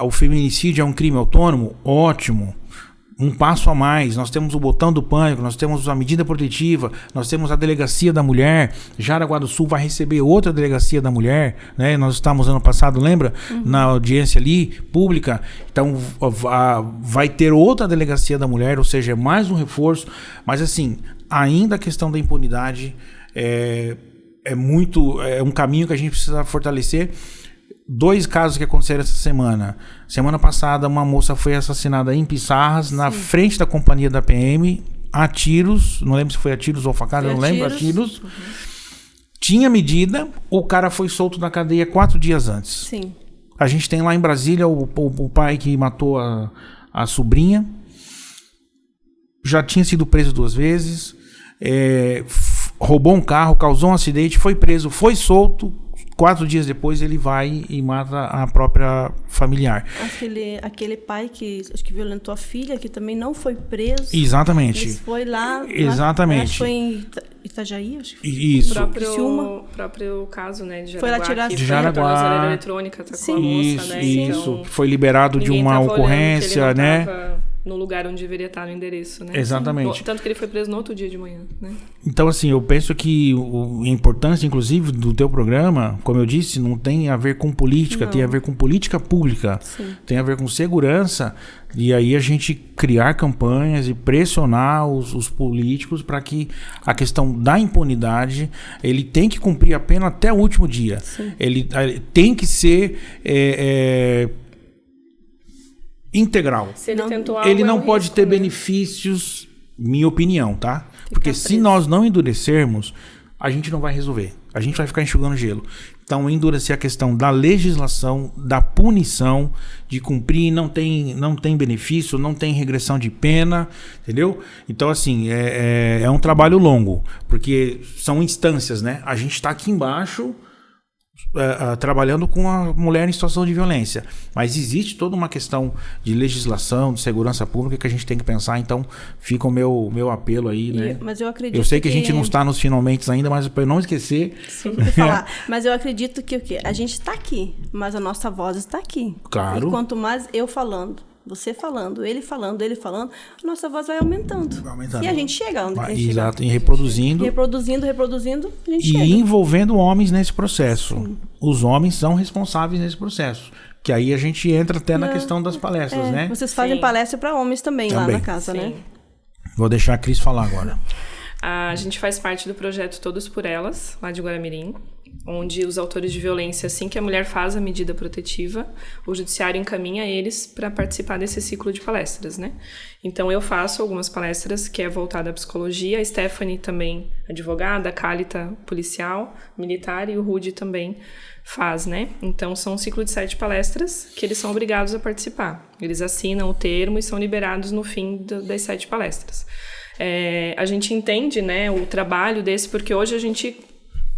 o feminicídio é um crime autônomo, ótimo. Um passo a mais, nós temos o botão do pânico, nós temos a medida protetiva, nós temos a delegacia da mulher. Jaraguá do Sul vai receber outra delegacia da mulher, né? Nós estávamos ano passado, lembra? Na audiência ali, pública. Então vai ter outra delegacia da mulher, ou seja, mais um reforço. Mas assim, ainda a questão da impunidade é um caminho que a gente precisa fortalecer. 2 casos que aconteceram essa semana. Semana passada, uma moça foi assassinada em Pissarras, na frente da companhia da PM, a tiros. Não lembro se foi a tiros ou facada, não lembro. A tiros. Tinha medida, o cara foi solto da cadeia 4 dias antes. Sim. A gente tem lá em Brasília o pai que matou a sobrinha. Já tinha sido preso 2 vezes. Roubou um carro, causou um acidente, foi preso, foi solto. 4 dias depois ele vai e mata a própria familiar. Aquele pai que acho que violentou a filha, que também não foi preso. Exatamente. Ele foi lá. Exatamente. Acho que foi em Itajaí, acho que foi. Isso. O próprio caso, né, de Jaraguá. Foi lá tirar de Jaraguá. A eletrônica atacou a moça, né? Isso. Então, foi liberado de uma ocorrência, né? No lugar onde deveria estar no endereço, né? Exatamente. Tanto que ele foi preso no outro dia de manhã, né? Então, assim, eu penso que a importância, inclusive, do teu programa, como eu disse, não tem a ver com política, tem a ver com política pública. Sim. Tem a ver com segurança. E aí a gente criar campanhas e pressionar os políticos para que a questão da impunidade, ele tem que cumprir a pena até o último dia. Ele tem que ser... integral. Se ele tentou algo, Ele é não um pode risco, ter né? benefícios, minha opinião, tá? Porque se nós não endurecermos, a gente não vai resolver. A gente vai ficar enxugando gelo. Então, endurecer a questão da legislação, da punição, de cumprir, não tem benefício, não tem regressão de pena, entendeu? Então, assim, é um trabalho longo, porque são instâncias, né? A gente está aqui embaixo trabalhando com a mulher em situação de violência, mas existe toda uma questão de legislação, de segurança pública que a gente tem que pensar. Então fica o meu apelo aí, né? Mas eu acredito eu sei que a gente não está nos finalmente ainda, mas para eu não esquecer. Sim, falar. Mas eu acredito que o quê? A gente está aqui, mas a nossa voz está aqui. Claro. E quanto mais eu falando, você falando, ele falando, a nossa voz vai aumentando. E a gente chega onde tem que chegar. Exato, e reproduzindo, a gente e chega. envolvendo homens nesse processo. Sim. Os homens são responsáveis nesse processo. Que aí a gente entra até na questão das palestras, né? Vocês fazem palestra para homens também lá na casa, né? Vou deixar a Cris falar agora. A gente faz parte do projeto Todos por Elas, lá de Guaramirim, onde os autores de violência, assim que a mulher faz a medida protetiva, o judiciário encaminha eles para participar desse ciclo de palestras, né? Então eu faço algumas palestras que é voltada à psicologia, a Stephanie também advogada, a Cálita policial, militar e o Rudy também faz, né? Então são um ciclo de 7 palestras que eles são obrigados a participar. Eles assinam o termo e são liberados no fim das 7 palestras. A gente entende, né, o trabalho desse, porque hoje a gente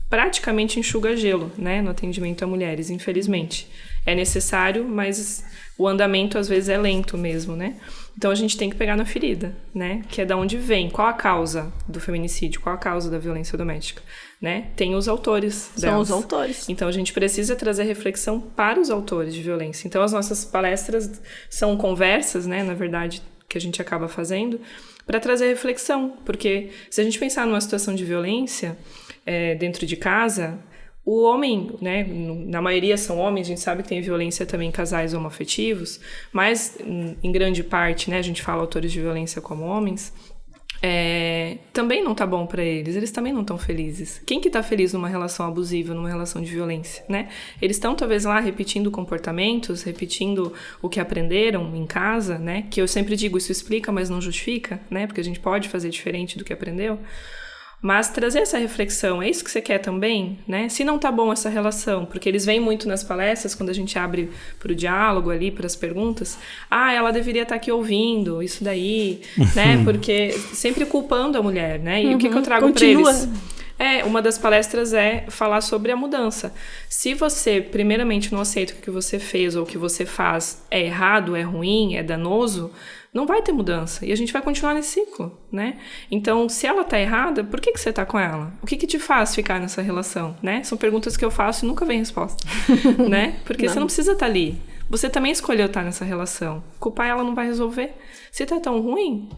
praticamente enxuga gelo, né, no atendimento a mulheres, infelizmente. É necessário, mas o andamento às vezes é lento mesmo, né? Então a gente tem que pegar na ferida, né? Que é da onde vem, qual a causa do feminicídio, qual a causa da violência doméstica, né? Tem os autores delas. São os autores. Então a gente precisa trazer reflexão para os autores de violência. Então as nossas palestras são conversas, né, na verdade, que a gente acaba fazendo para trazer reflexão, porque se a gente pensar numa situação de violência dentro de casa, o homem, né, na maioria são homens, a gente sabe que tem violência também em casais homoafetivos, mas em grande parte, né, a gente fala autores de violência como homens, também não tá bom para eles também não estão felizes. Quem que tá feliz numa relação abusiva, numa relação de violência, né? Eles estão talvez lá repetindo comportamentos, repetindo o que aprenderam em casa, né? Que eu sempre digo, isso explica, mas não justifica, né? Porque a gente pode fazer diferente do que aprendeu. Mas trazer essa reflexão, é isso que você quer também, né? Se não tá bom essa relação, porque eles vêm muito nas palestras, quando a gente abre para o diálogo ali, para as perguntas, ela deveria estar aqui ouvindo isso daí, né? Porque sempre culpando a mulher, né? E o que eu trago para eles? Uma das palestras é falar sobre a mudança. Se você, primeiramente, não aceita que o que você fez ou o que você faz é errado, é ruim, é danoso, não vai ter mudança. E a gente vai continuar nesse ciclo, né? Então, se ela tá errada, por que você tá com ela? O que te faz ficar nessa relação, né? São perguntas que eu faço e nunca vem resposta, né? Porque você não precisa estar ali. Você também escolheu estar nessa relação. Culpar ela não vai resolver. Se tá tão ruim,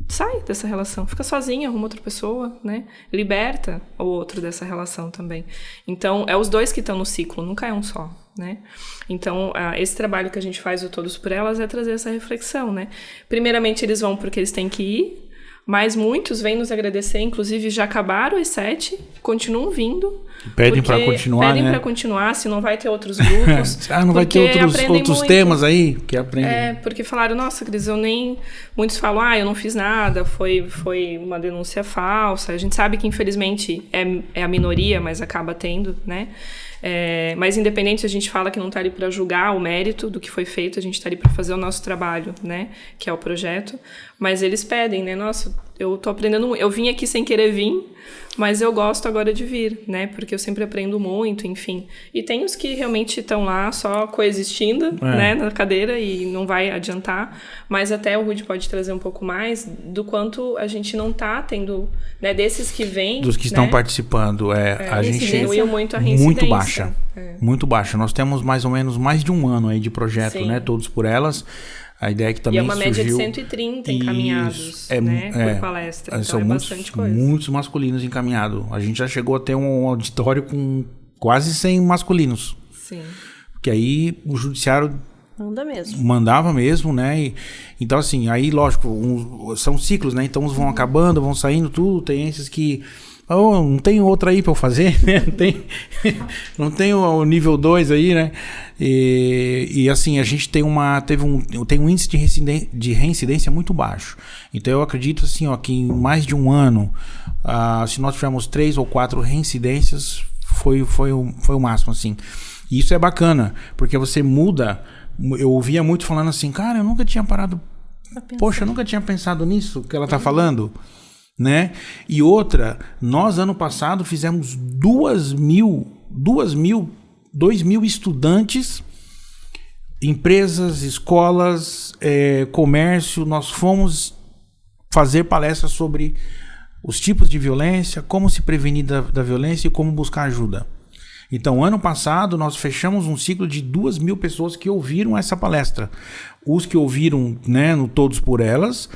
sai dessa relação, fica sozinha, arruma outra pessoa, né? Liberta o outro dessa relação também. Então, é os dois que estão no ciclo, nunca é um só, né? Então, esse trabalho que a gente faz, o Todos por Elas, é trazer essa reflexão, né? Primeiramente, eles vão porque eles têm que ir, mas muitos vêm nos agradecer, inclusive já acabaram as 7, continuam vindo. Pedem para continuar, pedem para continuar, se não vai ter outros grupos. Não vai ter outros temas aí que aprendem. Porque falaram, nossa, Cris, muitos falam, eu não fiz nada, foi uma denúncia falsa. A gente sabe que, infelizmente, é a minoria, mas acaba tendo, né? Mas independente se a gente fala que não está ali para julgar o mérito do que foi feito, a gente está ali para fazer o nosso trabalho, né? Que é o projeto. Mas eles pedem, né? Nossa, eu tô aprendendo, eu vim aqui sem querer vir, mas eu gosto agora de vir, né? Porque eu sempre aprendo muito, enfim. E tem os que realmente estão lá só coexistindo, né? Na cadeira e não vai adiantar. Mas até o Rudy pode trazer um pouco mais do quanto a gente não tá tendo, né? Desses que vêm, dos que estão participando, a gente diminuiu muito a reincidência. Muito baixa, muito baixa. Nós temos mais ou menos mais de um ano aí de projeto, né? Todos por Elas. A ideia que também surgiu... E é uma média de 130 encaminhados, né, por palestra. Então são bastante coisa. Muitos masculinos encaminhados. A gente já chegou a ter um auditório com quase 100 masculinos. Sim. Porque aí o judiciário... Mandava mesmo, né? Então, assim, aí, lógico, são ciclos, né? Então, uns vão acabando, vão saindo, tudo. Tem esses que Oh, não tem outra aí para eu fazer, né? Não tem o nível 2 aí, né? E assim, a gente tem um índice de reincidência muito baixo. Então eu acredito assim, ó, que em mais de um ano, se nós tivermos 3 ou 4 reincidências, foi o máximo, assim. E isso é bacana, porque você muda. Eu ouvia muito falando assim, cara, eu nunca tinha parado. Poxa, eu nunca tinha pensado nisso que ela tá falando, né? E outra, nós ano passado fizemos 2 mil estudantes, empresas, escolas, comércio, nós fomos fazer palestras sobre os tipos de violência, como se prevenir da violência e como buscar ajuda. Então, ano passado, nós fechamos um ciclo de 2 mil pessoas que ouviram essa palestra. Os que ouviram, né, no Todos por Elas,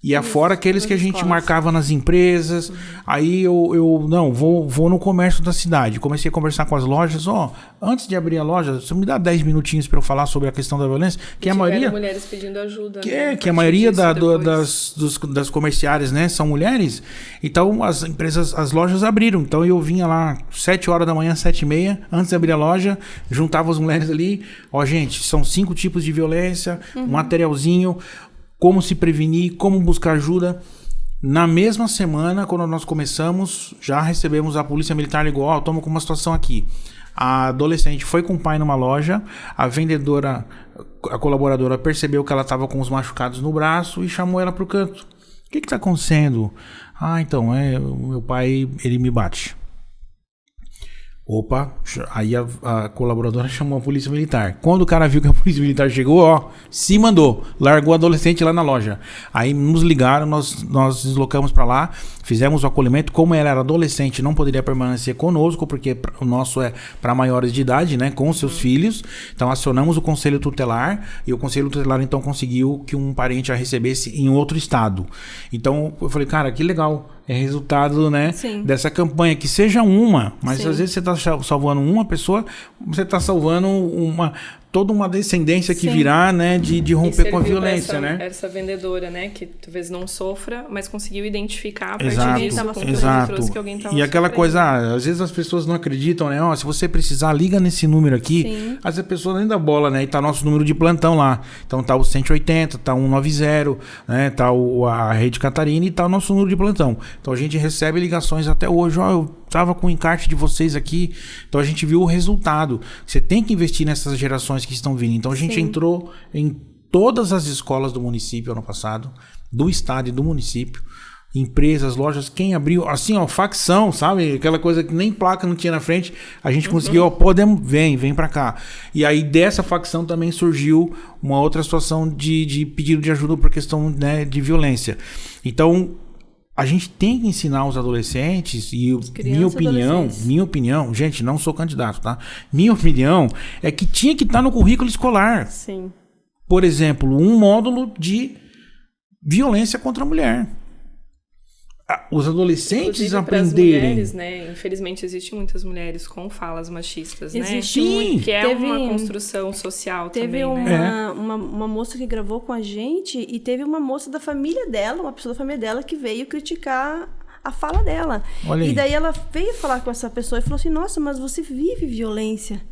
e afora aqueles que a gente marcava nas empresas. Aí eu vou no comércio da cidade. Comecei a conversar com as lojas. Antes de abrir a loja, você me dá 10 minutinhos para eu falar sobre a questão da violência? Que a maioria mulheres pedindo ajuda. Que a maioria das comerciárias, né, são mulheres. Então as empresas, as lojas abriram. Então eu vinha lá 7 horas da manhã, 7h30, antes de abrir a loja, juntava as mulheres ali. Gente, são 5 tipos de violência, um materialzinho, como se prevenir, como buscar ajuda. Na mesma semana, quando nós começamos, já recebemos a polícia militar, ligou, estamos com uma situação aqui. A adolescente foi com o pai numa loja, a vendedora, a colaboradora percebeu que ela estava com os machucados no braço e chamou ela para o canto. O que está acontecendo? Então, o meu pai, ele me bate. Opa, aí a colaboradora chamou a polícia militar. Quando o cara viu que a polícia militar chegou, se mandou, largou o adolescente lá na loja. Aí nos ligaram, nós deslocamos para lá, fizemos o acolhimento. Como ela era adolescente, não poderia permanecer conosco, porque o nosso é para maiores de idade, né, com seus filhos. Então acionamos o conselho tutelar, e o conselho tutelar então conseguiu que um parente a recebesse em outro estado. Então eu falei, cara, que legal. É resultado, né, dessa campanha, que seja uma, mas às vezes você está salvando uma pessoa, você está salvando toda uma descendência que virá, né, de romper com a violência, né? Essa vendedora, né, que talvez não sofra, mas conseguiu identificar a partir disso que alguém estava E aquela coisa, às vezes as pessoas não acreditam, né? Se você precisar, liga nesse número aqui. Às vezes a pessoa nem dá bola, né? E tá nosso número de plantão lá. Então tá o 180, tá o 190, né? Tá a Rede Catarina e tá o nosso número de plantão. Então a gente recebe ligações até hoje. Eu tava com o encarte de vocês aqui. Então a gente viu o resultado. Você tem que investir nessas gerações que estão vindo. Então a gente entrou em todas as escolas do município ano passado, do estado e do município, empresas, lojas, quem abriu, assim, facção, sabe? Aquela coisa que nem placa não tinha na frente, a gente conseguiu, vem pra cá. E aí dessa facção também surgiu uma outra situação de pedido de ajuda por questão, né, de violência. Então a gente tem que ensinar os adolescentes, e minha opinião, gente, não sou candidato, tá? Minha opinião é que tinha que estar no currículo escolar. Sim. Por exemplo, um módulo de violência contra a mulher. Os adolescentes inclusive aprenderem. Mulheres, né? Infelizmente, existem muitas mulheres com falas machistas, Existe né? muito. Que é uma construção social teve também, né? uma moça que gravou com a gente, e teve uma moça da família dela, uma pessoa da família dela, que veio criticar a fala dela. Olha aí. E daí ela veio falar com essa pessoa e falou assim, nossa, mas você vive violência,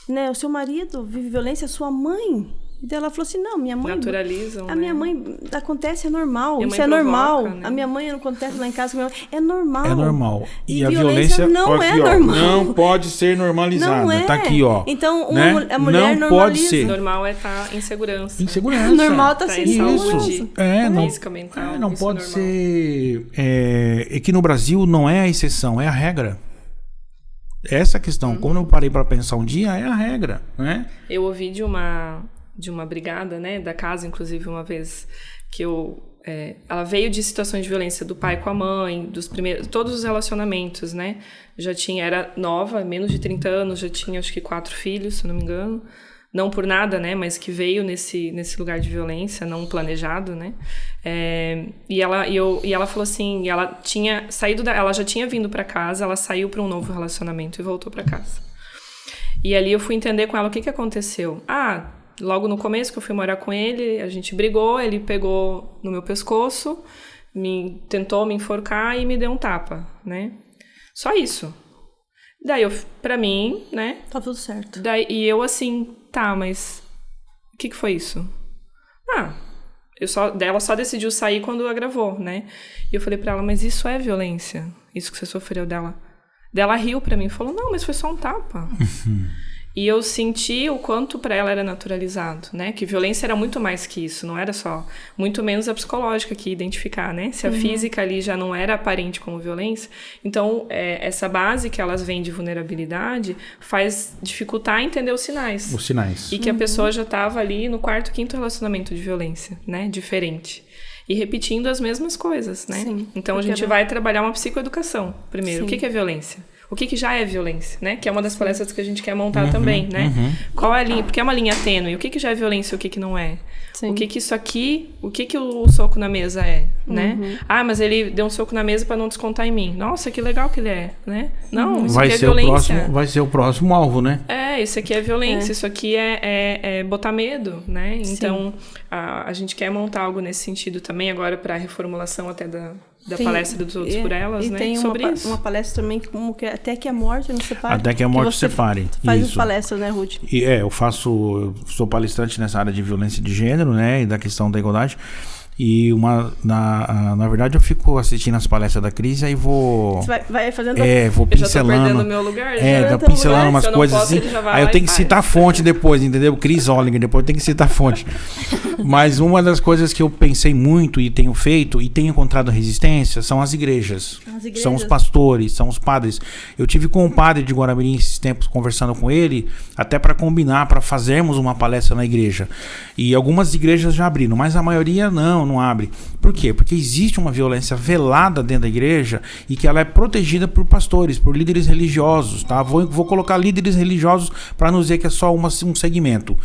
né? O seu marido vive violência, a sua mãe... Então ela falou assim, não, minha mãe... Naturalizam, a minha mãe, acontece, é normal, isso é provoca, normal. Né? A minha mãe não acontece lá em casa, é normal. É normal. E a violência não é normal. Não pode ser normalizada. Não é. Tá aqui, ó. Então, a mulher não normaliza. pode ser. Normal é estar em segurança. Em segurança. Normal tá sem saúde. Física, mental. Não pode ser... É que no Brasil não é a exceção, é a regra. Essa questão, quando eu parei para pensar um dia, é a regra, né? Eu ouvi de uma brigada, né, da casa, inclusive, uma vez que ela veio de situações de violência do pai com a mãe, todos os relacionamentos, né? Era nova, menos de 30 anos, já tinha acho que 4 filhos, se eu não me engano. Não por nada, né? Mas que veio nesse lugar de violência, não planejado, né? E ela falou assim, ela tinha saído ela já tinha vindo para casa, ela saiu para um novo relacionamento e voltou para casa. E ali eu fui entender com ela o que aconteceu. Logo no começo que eu fui morar com ele, a gente brigou, ele pegou no meu pescoço, tentou me enforcar e me deu um tapa, né? Só isso. Daí, pra mim, né? Tá tudo certo. E eu assim, tá, mas o que foi isso? Ela só decidiu sair quando agravou, né? E eu falei pra ela, mas isso é violência? Isso que você sofreu dela? Daí ela riu pra mim e falou, não, mas foi só um tapa. E eu senti o quanto pra ela era naturalizado, né? Que violência era muito mais que isso, não era só... Muito menos a psicológica que identificar, né? Se a física ali já não era aparente como violência, então essa base que elas veem de vulnerabilidade faz dificultar entender os sinais. Os sinais. E que a pessoa já estava ali no 4º, 5º relacionamento de violência, né? Diferente. E repetindo as mesmas coisas, né? Sim, então a gente vai trabalhar uma psicoeducação primeiro. Sim. O que é violência? O que já é violência, né? Que é uma das palestras que a gente quer montar também, né? Qual é a linha? Porque é uma linha tênue. O que já é violência e o que não é? Sim. O que isso aqui... O que o soco na mesa é, né? Mas ele deu um soco na mesa para não descontar em mim. Nossa, que legal que ele é, né? Não, isso aqui é violência. Vai ser o próximo alvo, né? Isso aqui é violência. Isso aqui é botar medo, né? Então, a gente quer montar algo nesse sentido também agora para a reformulação até da palestra dos outros por elas, né? Tem sobre isso. Uma palestra também como que até que a morte nos separe. Até que a morte separe. Faz isso. Palestras, né, Ruth? Eu sou palestrante nessa área de violência de gênero, né, e da questão da igualdade. E na verdade eu fico assistindo as palestras da Cris e aí vou... Você vai fazendo... vou pincelando. Eu já tô perdendo meu lugar. Tô pincelando umas coisas assim. Aí eu tenho que citar a fonte depois, entendeu? Cris Ollinger, depois eu tenho que citar a fonte. Mas uma das coisas que eu pensei muito e tenho feito e tenho encontrado resistência são as igrejas. São os pastores, são os padres. Eu tive com um padre de Guaramirim esses tempos conversando com ele, até para combinar, para fazermos uma palestra na igreja. E algumas igrejas já abriram, mas a maioria não abre. Por quê? Porque existe uma violência velada dentro da igreja e que ela é protegida por pastores, por líderes religiosos, tá? Vou colocar líderes religiosos para não dizer que é só um segmento.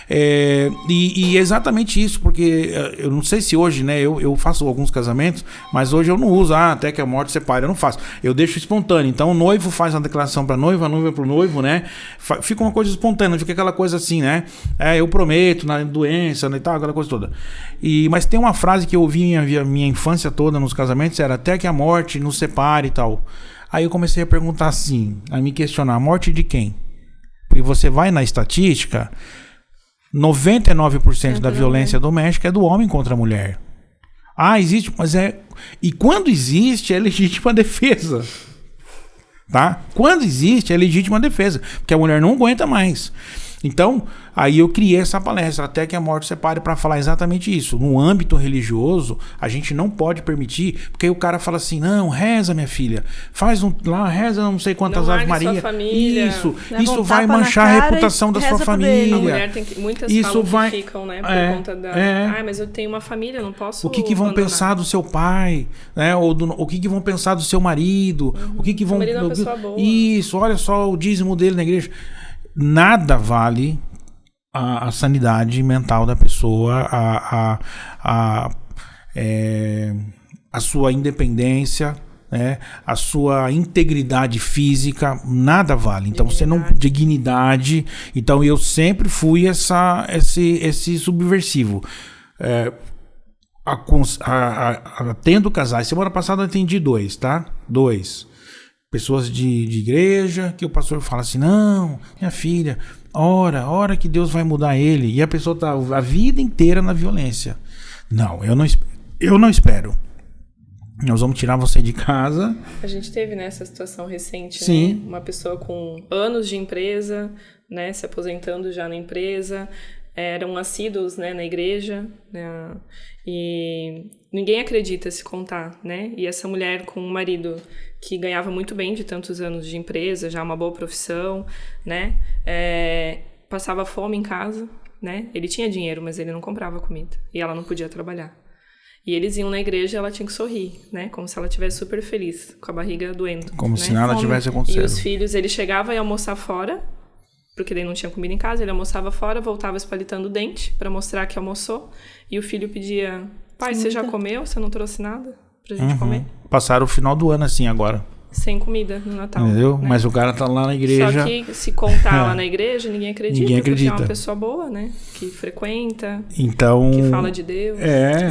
E exatamente isso, porque eu não sei se hoje, né, eu faço alguns casamentos, mas hoje eu não uso, até que a morte separe, eu não faço. Eu deixo espontâneo. Então o noivo faz uma declaração para a noiva para o noivo, né? Fica uma coisa espontânea, fica aquela coisa assim, né? Eu prometo na doença, né, e tal, aquela coisa toda. Mas tem uma frase que eu ouvi minha infância toda nos casamentos, era até que a morte nos separe e tal. Aí eu comecei a perguntar assim, a me questionar, a morte de quem? Porque você vai na estatística, 99% da violência doméstica é do homem contra a mulher. Existe, mas e quando existe, é legítima defesa. Tá? Quando existe, é legítima defesa, porque a mulher não aguenta mais. Então, aí eu criei essa palestra, até que a morte separe, para falar exatamente isso. No âmbito religioso, a gente não pode permitir, porque aí o cara fala assim, não, reza, minha filha, reza não sei quantas Ave Maria. Isso vai manchar a reputação da sua família. A mulher tem muitas isso falam que ficam, né, por conta da... mas eu tenho uma família, não posso O que vão pensar do seu pai, né, o que vão pensar do seu marido, o que vão... O marido é uma pessoa boa. Isso, olha só o dízimo dele na igreja. Nada vale a sanidade mental da pessoa, a sua independência, né? A sua integridade física, nada vale. Então dignidade. Então eu sempre fui esse subversivo. Atendo casais. Semana passada eu atendi 2, tá? 2 pessoas de igreja, que o pastor fala assim, não, minha filha, ora que Deus vai mudar ele. E a pessoa tá a vida inteira na violência. Não, eu não espero. Nós vamos tirar você de casa. A gente teve nessa situação recente, Sim. Né? Uma pessoa com anos de empresa, né, se aposentando já na empresa, eram assíduos, né, na igreja, né, e ninguém acredita se contar, né? E essa mulher com um marido que ganhava muito bem de tantos anos de empresa, já uma boa profissão, né? Passava fome em casa, né? Ele tinha dinheiro, mas ele não comprava comida. E ela não podia trabalhar. E eles iam na igreja e ela tinha que sorrir, né? Como se ela estivesse super feliz, com a barriga doendo. Como né? se nada tivesse acontecido. E os filhos, ele chegava e ia almoçar fora, porque ele não tinha comida em casa, ele almoçava fora, voltava espalitando o dente para mostrar que almoçou. E o filho pedia, pai, você já comeu? Você não trouxe nada pra gente comer? Passaram o final do ano assim agora. sem comida no Natal. Entendeu? Né? Mas o cara tá lá na igreja... Só que se contar lá na igreja, ninguém acredita. Ninguém acredita. Porque é uma pessoa boa, né? Que frequenta, então, que fala de Deus.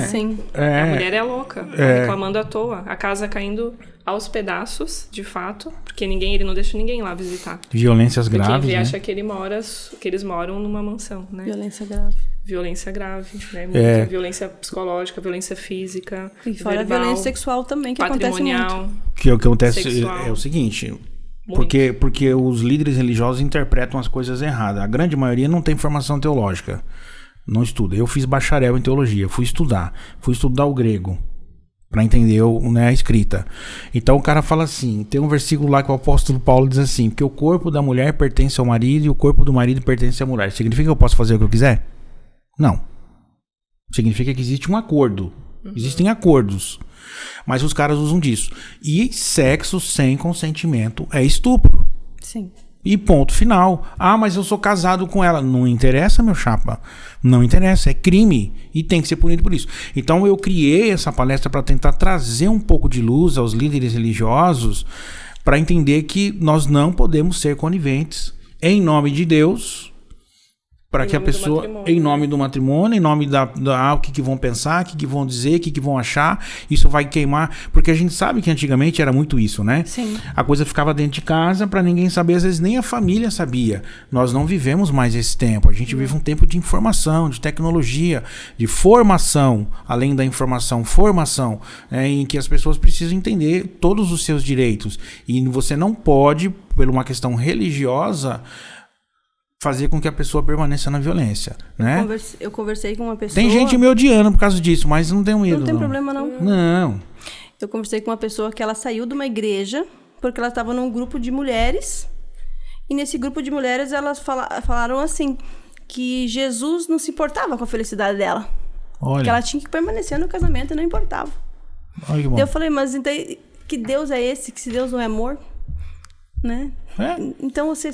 Sim. A mulher é louca, reclamando à toa. A casa caindo aos pedaços, de fato, porque ele não deixa ninguém lá visitar. Violências porque graves, ele né? acha que eles moram numa mansão, né? Violência grave, né? Muita violência psicológica, violência física, e fora verbal, a violência sexual também, que acontece muito. Que o que acontece sexual. é o seguinte... Porque os líderes religiosos interpretam as coisas erradas. A grande maioria não tem formação teológica. Não estuda. Eu fiz bacharel em teologia. Fui estudar o grego. Para entender a escrita. Então o cara fala assim, tem um versículo lá que o apóstolo Paulo diz assim, porque o corpo da mulher pertence ao marido e o corpo do marido pertence à mulher. Significa que eu posso fazer o que eu quiser? Não. Significa que existe um acordo. Existem acordos. Mas os caras usam disso. E sexo sem consentimento é estupro. Sim. E ponto final. Ah, mas eu sou casado com ela. Não interessa, meu chapa. Não interessa. É crime. E tem que ser punido por isso. Então eu criei essa palestra para tentar trazer um pouco de luz aos líderes religiosos para entender que nós não podemos ser coniventes em nome de Deus, para que a pessoa, em nome do matrimônio, em nome o que vão pensar, o que vão dizer, o que vão achar, isso vai queimar, porque a gente sabe que antigamente era muito isso, né? Sim. A coisa ficava dentro de casa para ninguém saber, às vezes nem a família sabia. Nós não vivemos mais esse tempo, a gente vive um tempo de informação, de tecnologia, de formação, além da informação, formação, em que as pessoas precisam entender todos os seus direitos, e você não pode, por uma questão religiosa, fazer com que a pessoa permaneça na violência, né? Eu conversei com uma pessoa... Tem gente me odiando por causa disso, mas não tenho medo. Não tem problema, não. Não. Eu conversei com uma pessoa que ela saiu de uma igreja porque ela estava num grupo de mulheres e nesse grupo de mulheres elas falaram assim, que Jesus não se importava com a felicidade dela. Olha. Que ela tinha que permanecer no casamento e não importava. Olha que bom. Eu falei, mas então, que Deus é esse? Que se Deus não é amor? Né? Então você...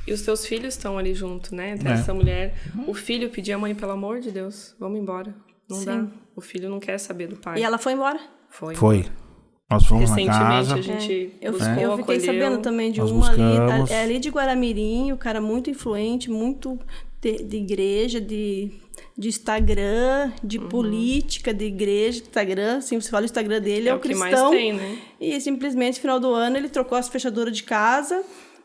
E os teus filhos estão ali junto, né? Tem essa mulher. O filho pedia a mãe, pelo amor de Deus, vamos embora. Não dá. O filho não quer saber do pai. E ela foi embora? Foi. Nós fomos na casa. Recentemente a gente eu fiquei sabendo também de uma ali de Guaramirim, o cara muito influente, muito de igreja, de Instagram, de política, de igreja, de Instagram. Assim, você fala o Instagram dele, é o cristão. Mais tem, né? E simplesmente, no final do ano, ele trocou as fechaduras de casa,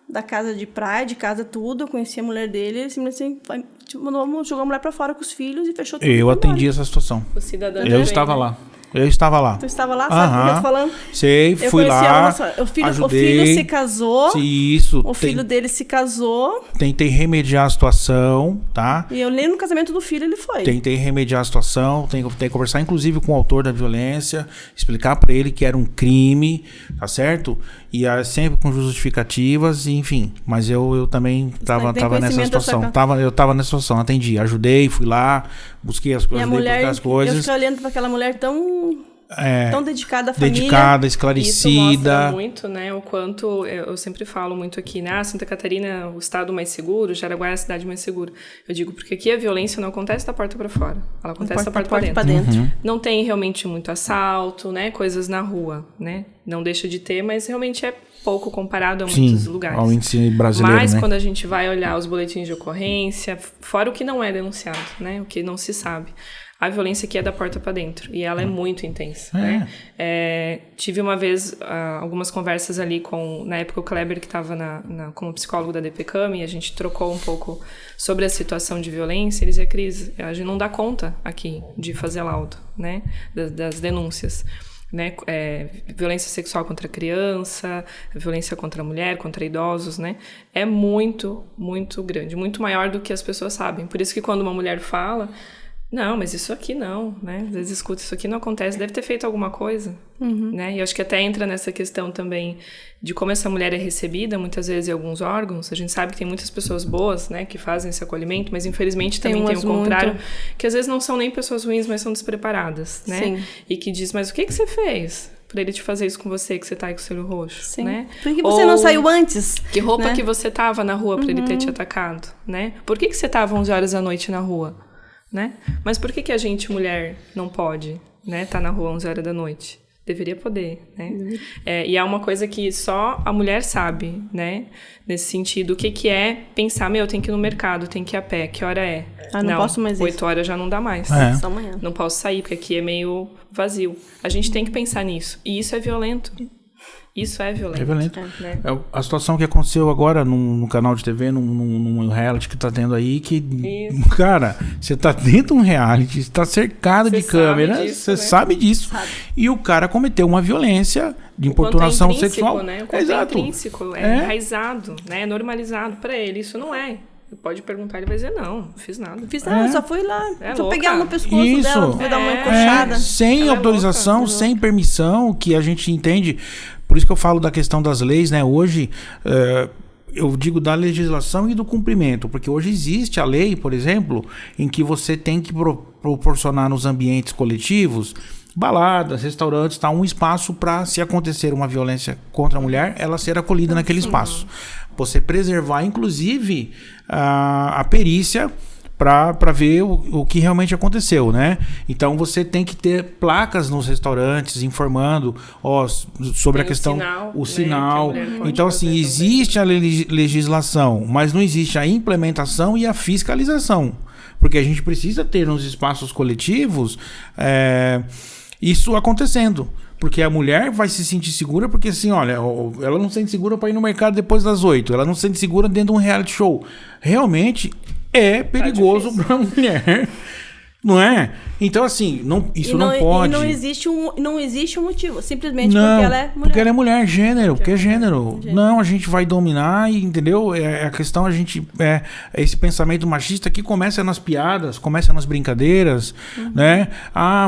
da casa de praia, de casa tudo. Eu conheci a mulher dele, ele simplesmente jogou a mulher pra fora com os filhos e fechou tudo. Eu atendi essa situação. O cidadão eu estava lá. Eu estava lá. Tu estava lá, sabe o que eu tô falando? Sei, fui lá, ajudei. O filho se casou. Isso. O filho dele se casou. Tentei remediar a situação, tá? E eu nem no casamento do filho ele foi. Tentei remediar a situação, tentei conversar inclusive com o autor da violência, explicar pra ele que era um crime, tá certo? E sempre com justificativas, enfim. Mas eu também tava nessa situação. Eu tava nessa situação, atendi, ajudei, fui lá, busquei as coisas, ajudei as coisas. Eu fiquei olhando pra aquela mulher tão dedicada à família. Dedicada, esclarecida. Isso mostra muito, né, o quanto, eu sempre falo muito aqui, né, Santa Catarina é o estado mais seguro, Jaraguá é a cidade mais segura. Eu digo porque aqui a violência não acontece da porta para fora, ela acontece da porta para dentro. Uhum. Não tem realmente muito assalto, né, coisas na rua, né, não deixa de ter, mas realmente é pouco comparado a muitos lugares. Ao índice brasileiro, mas né? quando a gente vai olhar os boletins de ocorrência, fora o que não é denunciado, né, o que não se sabe, a violência aqui é da porta para dentro. E ela é muito intensa. Né? Tive uma vez algumas conversas ali na época o Kleber, que estava como psicólogo da DPCAM, e a gente trocou um pouco sobre a situação de violência. Ele dizia, Cris, a gente não dá conta aqui de fazer laudo, né? Das denúncias. Né? Violência sexual contra a criança, violência contra a mulher, contra idosos, né? É muito, muito grande. Muito maior do que as pessoas sabem. Por isso que quando uma mulher fala... Não, mas isso aqui não, né? Às vezes escuta, isso aqui não acontece, deve ter feito alguma coisa, né? E eu acho que até entra nessa questão também de como essa mulher é recebida, muitas vezes em alguns órgãos. A gente sabe que tem muitas pessoas boas, né, que fazem esse acolhimento, mas infelizmente também tem o contrário, que às vezes não são nem pessoas ruins, mas são despreparadas, né? Sim. E que diz, mas o que você fez pra ele te fazer isso com você, que você tá aí com o olho roxo, Sim. né? Por que você não saiu antes? Que roupa né? que você tava na rua pra ele ter te atacado, né? Por que você tava 11 horas da noite na rua? Né? Mas por que a gente, mulher, não pode, né, tá na rua 11 horas da noite? Deveria poder, né? E é uma coisa que só a mulher sabe, né? Nesse sentido, o que é pensar, eu tenho que ir no mercado, tenho que ir a pé, que hora é? Não posso mais 8 horas já não dá mais. Só amanhã. Não posso sair, porque aqui é meio vazio. A gente tem que pensar nisso. E isso é violento. Isso é violento. É violento. Né? A situação que aconteceu agora no canal de TV, num reality que tá tendo aí, que, cara, você tá dentro de um reality, você tá cercado de câmeras, você sabe disso. E o cara cometeu uma violência de importunação sexual. Né? O quanto é intrínseco, é enraizado, né? É normalizado pra ele. Isso não é. Pode perguntar, ele vai dizer, não fiz nada. Eu só fui lá, só peguei ela no pescoço dela, fui dar uma encoxada. Sem autorização, sem permissão, que a gente entende. Por isso que eu falo da questão das leis, né? Hoje, eu digo da legislação e do cumprimento, porque hoje existe a lei, por exemplo, em que você tem que proporcionar nos ambientes coletivos, baladas, restaurantes, um espaço para, se acontecer uma violência contra a mulher, ela ser acolhida naquele espaço. Você preservar, inclusive, a perícia para ver o que realmente aconteceu, né? Então você tem que ter placas nos restaurantes informando sobre a questão, o sinal. Então assim, existe a legislação, mas não existe a implementação e a fiscalização, porque a gente precisa ter nos espaços coletivos isso acontecendo. Porque a mulher vai se sentir segura, porque assim, olha, ela não se sente segura para ir no mercado depois das 8, ela não se sente segura dentro de um reality show. Realmente é perigoso para a mulher, não é? Então, assim, isso não pode. E não existe um motivo, simplesmente porque ela é mulher. Porque ela é mulher, gênero, porque é gênero. Não, a gente vai dominar, entendeu? A questão, esse pensamento machista que começa nas piadas, começa nas brincadeiras, né?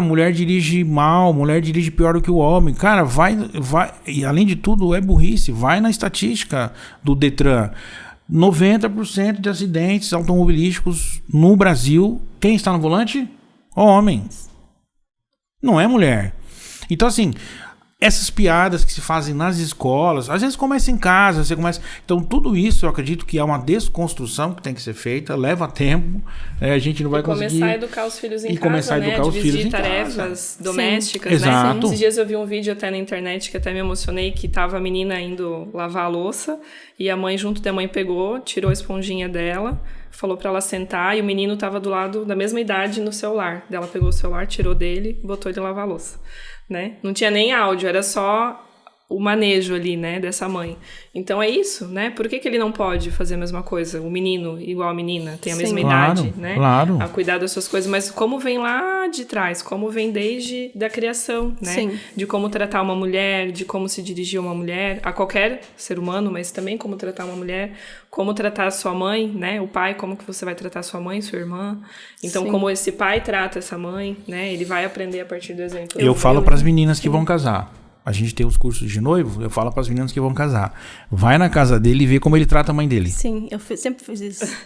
Mulher dirige mal, mulher dirige pior do que o homem. Cara, vai, e além de tudo, é burrice, vai na estatística do Detran. 90% de acidentes automobilísticos no Brasil, quem está no volante? Homem. Não é mulher. Então, assim, essas piadas que se fazem nas escolas, às vezes começa em casa, você começa... Então, tudo isso eu acredito que é uma desconstrução que tem que ser feita, leva tempo, a gente não vai conseguir... começar a educar os filhos em casa, começar a educar os filhos em tarefas domésticas, né? Exato. Esses dias eu vi um vídeo até na internet que até me emocionei, que tava a menina indo lavar a louça e a mãe, junto da mãe, pegou, tirou a esponjinha dela, falou pra ela sentar e o menino tava do lado da mesma idade no celular. Ela pegou o celular, tirou dele e botou ele lavar a louça. Né? Não tinha nem áudio, era só o manejo ali, né, dessa mãe. Então é isso, né? Por que ele não pode fazer a mesma coisa? O menino igual a menina, tem a mesma idade, né? Claro. A cuidar das suas coisas, mas como vem lá de trás, como vem desde da criação, né? Sim. De como tratar uma mulher, de como se dirigir a uma mulher, a qualquer ser humano, mas também como tratar uma mulher, como tratar a sua mãe, né? O pai, como que você vai tratar sua mãe, sua irmã. Então, como esse pai trata essa mãe, né? Ele vai aprender a partir do exemplo. Eu falo para as meninas que vão casar. A gente tem os cursos de noivo, eu falo para as meninas que vão casar. Vai na casa dele e vê como ele trata a mãe dele. Sim, eu sempre fiz isso.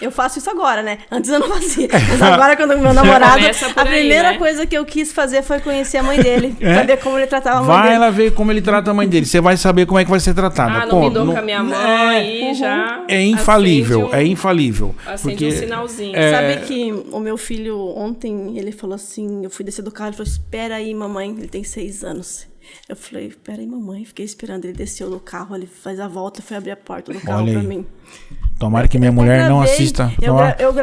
Eu faço isso agora, né? Antes eu não fazia. Mas agora, quando o meu namorado... a primeira coisa que eu quis fazer foi conhecer a mãe dele. Pra ver como ele tratava a mãe dele. Vai lá ver como ele trata a mãe dele. Você vai saber como é que vai ser tratada. Não me dou com a minha mãe e já... É infalível, é infalível. Acende um sinalzinho. Sabe que o meu filho, ontem, ele falou assim... Eu fui descer do carro, ele falou, espera aí, mamãe. Ele tem 6 anos. Eu falei, peraí, mamãe. Fiquei esperando. Ele desceu do carro, ele faz a volta, foi abrir a porta do carro pra mim. Tomara que minha mulher não assista.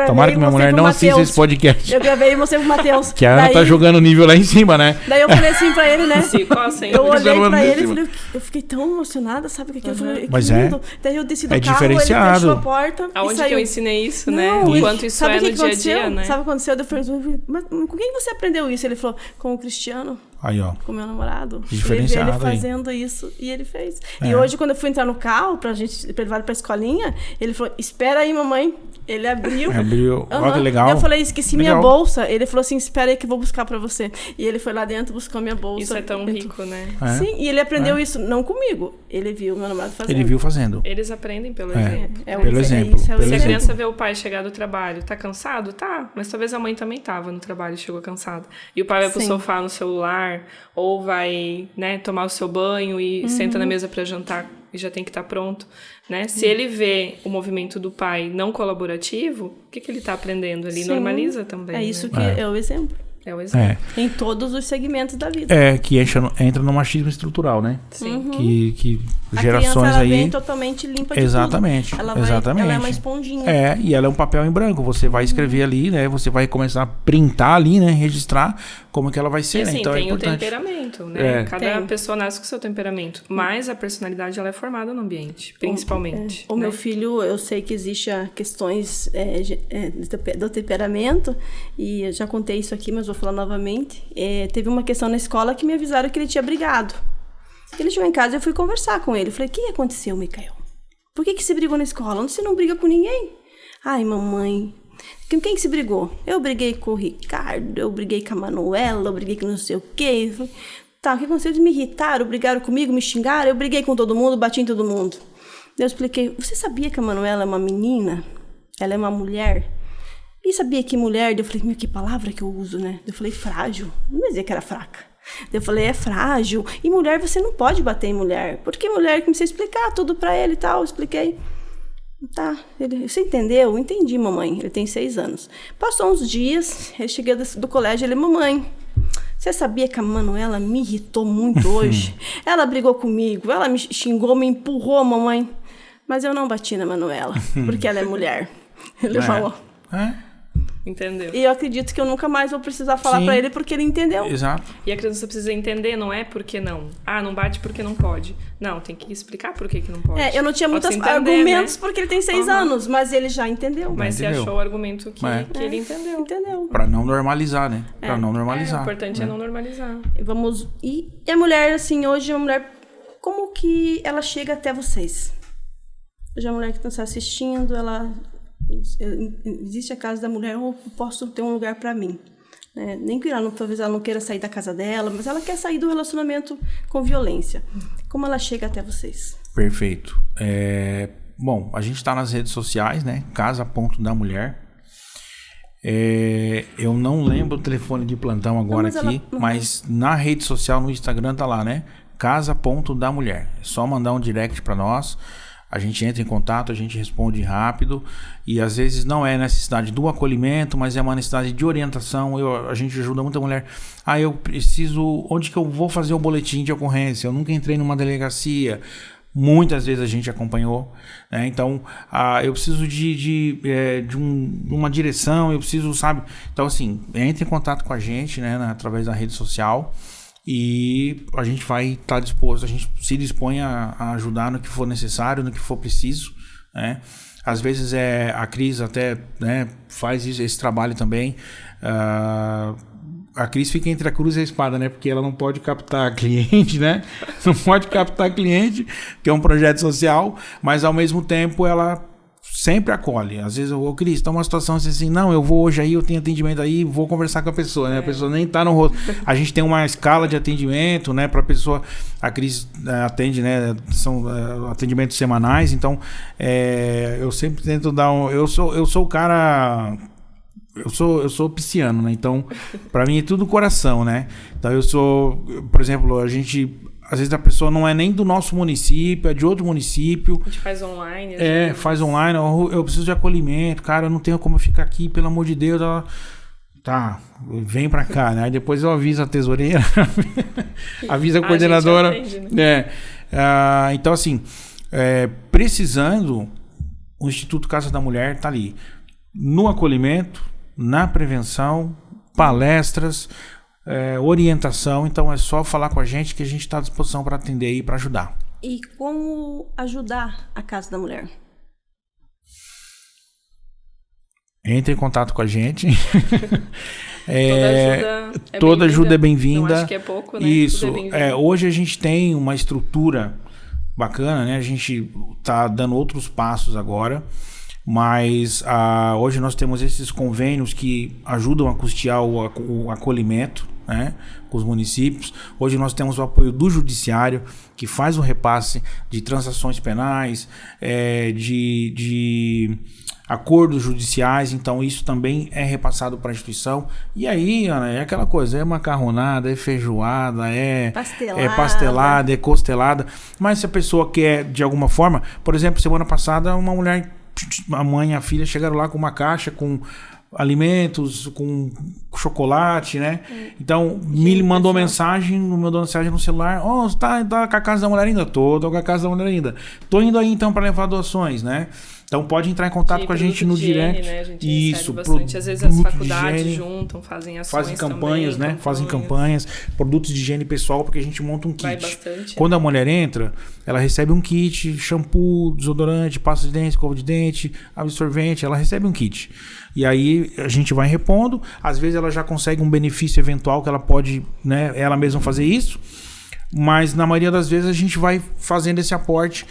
Tomara que minha mulher não assista esse podcast. Eu gravei e mostrei pro Matheus. Que a Ana tá jogando o nível lá em cima, né? Daí eu falei assim pra ele, né? Eu olhei pra ele e falei, eu fiquei tão emocionada, sabe? Que eu falei, mas daí eu desci do carro, diferenciado. Ele fechou a porta Aonde e saiu. Que eu ensinei isso, né? O quanto isso é no dia a dia, né? Sabe o que aconteceu? Eu falei, mas com quem você aprendeu isso? Ele falou, com o Cristiano. Aí, ó. Com o meu namorado. Diferenciado ele fazendo isso e ele fez. E hoje, quando eu fui entrar no carro pra gente levar ele pra escolinha, ele falou, espera aí, mamãe. Ele abriu. Olha que legal. Eu falei, esqueci minha bolsa. Ele falou assim, espera aí que eu vou buscar pra você. E ele foi lá dentro, buscou minha bolsa. Isso é tão rico, né? Sim, e ele aprendeu isso, não comigo. Ele viu meu namorado fazendo. Ele viu fazendo. Eles aprendem pelo exemplo. Pelo exemplo. Se a criança vê o pai chegar do trabalho, tá cansado? Tá. Mas talvez a mãe também tava no trabalho e chegou cansada. E o pai vai pro sofá no celular, ou vai, né, tomar o seu banho e senta na mesa pra jantar e já tem que estar pronto, né? Se ele vê o movimento do pai não colaborativo, o que ele tá aprendendo ali? Normaliza também. É isso que é o exemplo. É o exemplo. Em todos os segmentos da vida. Que entra no machismo estrutural, né? Sim. Que A gerações criança, ela aí... vem totalmente limpa de Exatamente, tudo. Ela é uma esponjinha. E ela é um papel em branco. Você vai escrever ali, né? Você vai começar a printar ali, né? Registrar como que ela vai ser, e, assim, né? Então tem é importante. o temperamento, né? Cada Tem. pessoa nasce com o seu temperamento. Mas a personalidade, ela é formada no ambiente, principalmente. O né? meu filho, eu sei que existem questões do temperamento, e eu já contei isso aqui, mas vou falar novamente. Teve uma questão na escola que me avisaram que ele tinha brigado. Ele chegou em casa e eu fui conversar com ele. Falei, o que aconteceu, Micael? Por que você brigou na escola? Você não briga com ninguém? Ai, mamãe, com quem que você brigou? Eu briguei com o Ricardo, eu briguei com a Manuela, eu briguei com não sei o quê. Falei, tá, o que aconteceu? Eles me irritaram, brigaram comigo, me xingaram, eu briguei com todo mundo, bati em todo mundo. Eu expliquei, você sabia que a Manuela é uma menina? Ela é uma mulher? E sabia que mulher? Eu falei, meu, que palavra que eu uso, né? Eu falei, frágil. Não ia dizer que era fraca. Eu falei, é frágil. E mulher, você não pode bater em mulher. Porque mulher, comecei a explicar tudo pra ele e tal. Eu expliquei. Tá, você entendeu? Eu entendi, mamãe. Ele tem 6 anos. Passou uns dias, eu cheguei do colégio, ele, mamãe, você sabia que a Manuela me irritou muito hoje? Ela brigou comigo, ela me xingou, me empurrou, mamãe. Mas eu não bati na Manuela, porque ela é mulher. Ele falou. Entendeu? E eu acredito que eu nunca mais vou precisar falar pra ele, porque ele entendeu. Exato. E a criança precisa entender, não é porque não. Ah, não bate porque não pode. Não, tem que explicar por que não pode. Eu não tinha muitos entender, argumentos, né? porque ele tem 6 anos, mas ele já entendeu. Mas você achou o argumento que ele entendeu. Entendeu. Pra não normalizar, né? Pra não normalizar. O importante é não normalizar. E a mulher, assim, hoje uma mulher, como que ela chega até vocês? Hoje a mulher que está assistindo, ela... Existe a casa da mulher, eu posso ter um lugar para mim. Nem que talvez ela não queira sair da casa dela, mas ela quer sair do relacionamento com violência. Como ela chega até vocês? Perfeito. Bom, a gente está nas redes sociais, né? Casa.damulher. Eu não lembro o telefone de plantão agora aqui, mas na rede social, no Instagram, tá lá, né? Casa.damulher. É só mandar um direct para nós. A gente entra em contato, a gente responde rápido, e às vezes não é necessidade do acolhimento, mas é uma necessidade de orientação. A gente ajuda muita mulher. Eu preciso... Onde que eu vou fazer o boletim de ocorrência? Eu nunca entrei numa delegacia. Muitas vezes a gente acompanhou, né? Então, eu preciso de uma direção, eu preciso, sabe? Então, assim, entre em contato com a gente, né, através da rede social. E a gente vai estar disposto, a gente se dispõe a ajudar no que for necessário, no que for preciso, né? Às vezes a Cris até, né, faz esse trabalho também. A Cris fica entre a cruz e a espada, né? Porque ela não pode captar cliente, né? Não pode captar cliente, que é um projeto social, mas ao mesmo tempo ela sempre acolhe. Às vezes, Cris, tá uma situação assim, não, eu vou hoje aí, eu tenho atendimento aí, vou conversar com a pessoa, né? A pessoa nem tá no rosto. A gente tem uma escala de atendimento, né? Pra pessoa, a Cris atende, né? São atendimentos semanais, então eu sempre tento dar eu sou o cara... Eu sou pisciano, né? Então, pra mim é tudo coração, né? Então por exemplo, a gente... Às vezes a pessoa não é nem do nosso município, é de outro município. A gente faz online. Faz online. Eu preciso de acolhimento, cara, eu não tenho como ficar aqui, pelo amor de Deus. Tá, vem pra cá, né? Aí depois eu aviso a tesoureira, aviso a coordenadora. Atende, né? Então, assim, precisando, o Instituto Casa da Mulher tá ali. No acolhimento, na prevenção, palestras... orientação, então é só falar com a gente que a gente está à disposição para atender e para ajudar. E como ajudar a Casa da Mulher? Entre em contato com a gente. Toda ajuda é bem-vinda. Não acho que é pouco, né? Isso. Hoje a gente tem uma estrutura bacana, né? A gente está dando outros passos agora. Mas hoje nós temos esses convênios que ajudam a custear o acolhimento, né, com os municípios. Hoje nós temos o apoio do Judiciário, que faz o repasse de transações penais, de acordos judiciais. Então isso também é repassado para a instituição. E aí, Ana, é aquela coisa, é macarronada, é feijoada, é pastelada, é costelada. Mas se a pessoa quer, de alguma forma... Por exemplo, semana passada uma mulher... A mãe e a filha chegaram lá com uma caixa com alimentos, com chocolate, né? Então, me mandou mensagem no celular, você tá com a Casa da Mulher ainda? Tô com a Casa da Mulher ainda. Tô indo aí então para levar doações, né? Então pode entrar em contato com a gente no direct. Né? A gente recebe bastante. Às vezes as faculdades juntam, fazem ações, fazem campanhas, também, né? Fazem campanhas, produtos de higiene pessoal, porque a gente monta um kit. Vai bastante. Quando a mulher entra, ela recebe um kit, shampoo, desodorante, pasta de dente, escova de dente, absorvente, ela recebe um kit. E aí a gente vai repondo, às vezes ela já consegue um benefício eventual que ela pode, né, ela mesma fazer isso. Mas na maioria das vezes a gente vai fazendo esse aporte.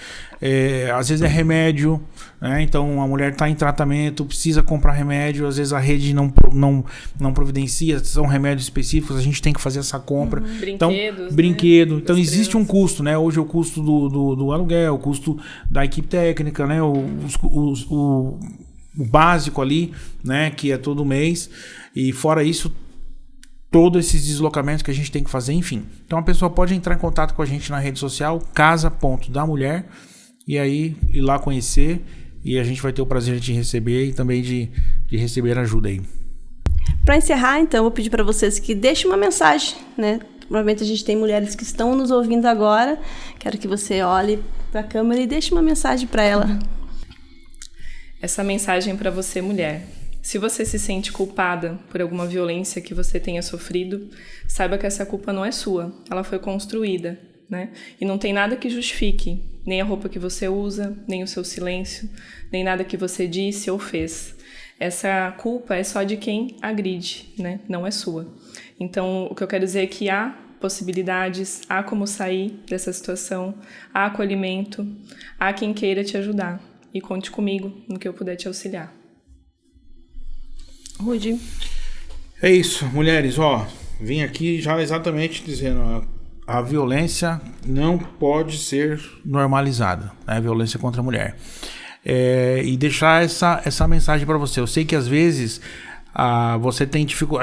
Às vezes é remédio, né? Então a mulher está em tratamento, precisa comprar remédio, às vezes a rede não providencia, são remédios específicos, a gente tem que fazer essa compra. Brinquedo. Então existe um custo, né? Hoje é o custo do aluguel, o custo da equipe técnica, né? O básico ali, né? Que é todo mês. E fora isso, todos esses deslocamentos que a gente tem que fazer, enfim. Então a pessoa pode entrar em contato com a gente na rede social, casa.damulher, e aí ir lá conhecer, e a gente vai ter o prazer de receber e também de receber ajuda aí. Para encerrar, então, eu vou pedir para vocês que deixem uma mensagem, né? Provavelmente a gente tem mulheres que estão nos ouvindo agora. Quero que você olhe para a câmera e deixe uma mensagem para ela. Essa mensagem é para você, mulher. Se você se sente culpada por alguma violência que você tenha sofrido, saiba que essa culpa não é sua, ela foi construída, né? E não tem nada que justifique, nem a roupa que você usa, nem o seu silêncio, nem nada que você disse ou fez. Essa culpa é só de quem agride, né? Não é sua. Então, o que eu quero dizer é que há possibilidades, há como sair dessa situação, há acolhimento, há quem queira te ajudar. E conte comigo no que eu puder te auxiliar. Rudy. É isso, mulheres, vim aqui já exatamente dizendo, a violência não pode ser normalizada, né? A violência contra a mulher. E deixar essa mensagem para você. Eu sei que às vezes a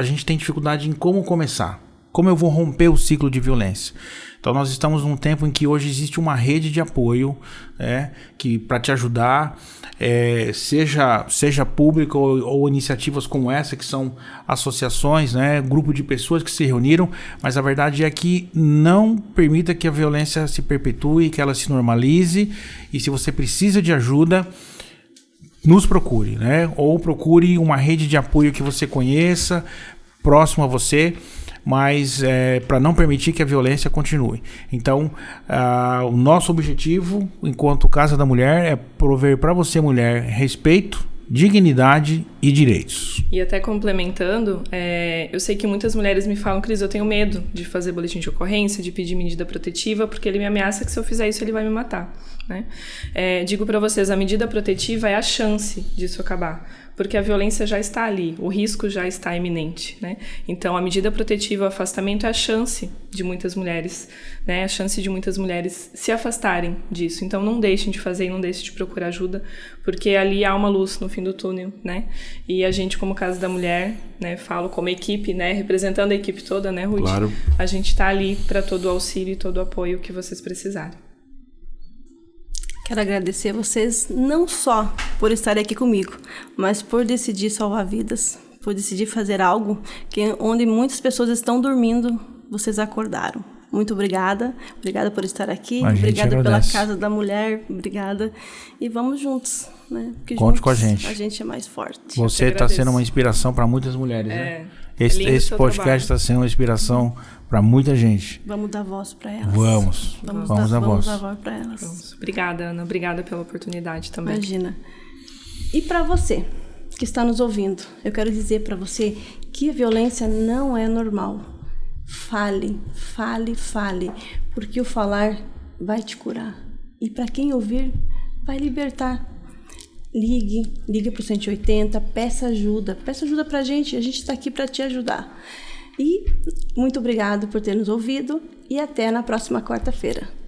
gente tem dificuldade em como começar. Como eu vou romper o ciclo de violência? Então nós estamos num tempo em que hoje existe uma rede de apoio, que para te ajudar, seja pública ou iniciativas como essa, que são associações, né, grupo de pessoas que se reuniram, mas a verdade é que não permita que a violência se perpetue, que ela se normalize, e se você precisa de ajuda, nos procure, né? Ou procure uma rede de apoio que você conheça, próximo a você, mas para não permitir que a violência continue. Então, o nosso objetivo, enquanto Casa da Mulher, é prover para você, mulher, respeito, dignidade e direitos. E até complementando, eu sei que muitas mulheres me falam, Cris, eu tenho medo de fazer boletim de ocorrência, de pedir medida protetiva, porque ele me ameaça que se eu fizer isso ele vai me matar, né? Digo para vocês, a medida protetiva é a chance disso acabar, porque a violência já está ali, o risco já está iminente, né? Então, a medida protetiva, o afastamento é a chance de muitas mulheres, né? A chance de muitas mulheres se afastarem disso. Então, não deixem de fazer e não deixem de procurar ajuda, porque ali há uma luz no fim do túnel, né? E a gente, como Casa da Mulher, né, falo como equipe, né, representando a equipe toda, né, Ruth? Claro. A gente está ali para todo o auxílio e todo o apoio que vocês precisarem. Quero agradecer a vocês não só por estarem aqui comigo, mas por decidir salvar vidas, por decidir fazer algo onde muitas pessoas estão dormindo, vocês acordaram. Muito obrigada. Obrigada por estar aqui. Obrigada pela Casa da Mulher. Obrigada. E vamos juntos, né? Porque conte juntos com a gente. A gente é mais forte. Você está sendo uma inspiração para muitas mulheres, né? Esse podcast está sendo uma inspiração para muita gente. Vamos dar voz para elas. Vamos dar voz para elas. Vamos. Obrigada, Ana. Obrigada pela oportunidade também. Imagina. E para você que está nos ouvindo, eu quero dizer para você que a violência não é normal. Fale, porque o falar vai te curar. E para quem ouvir, vai libertar. Ligue para o 180, peça ajuda para a gente está aqui para te ajudar. E muito obrigado por ter nos ouvido e até na próxima quarta-feira.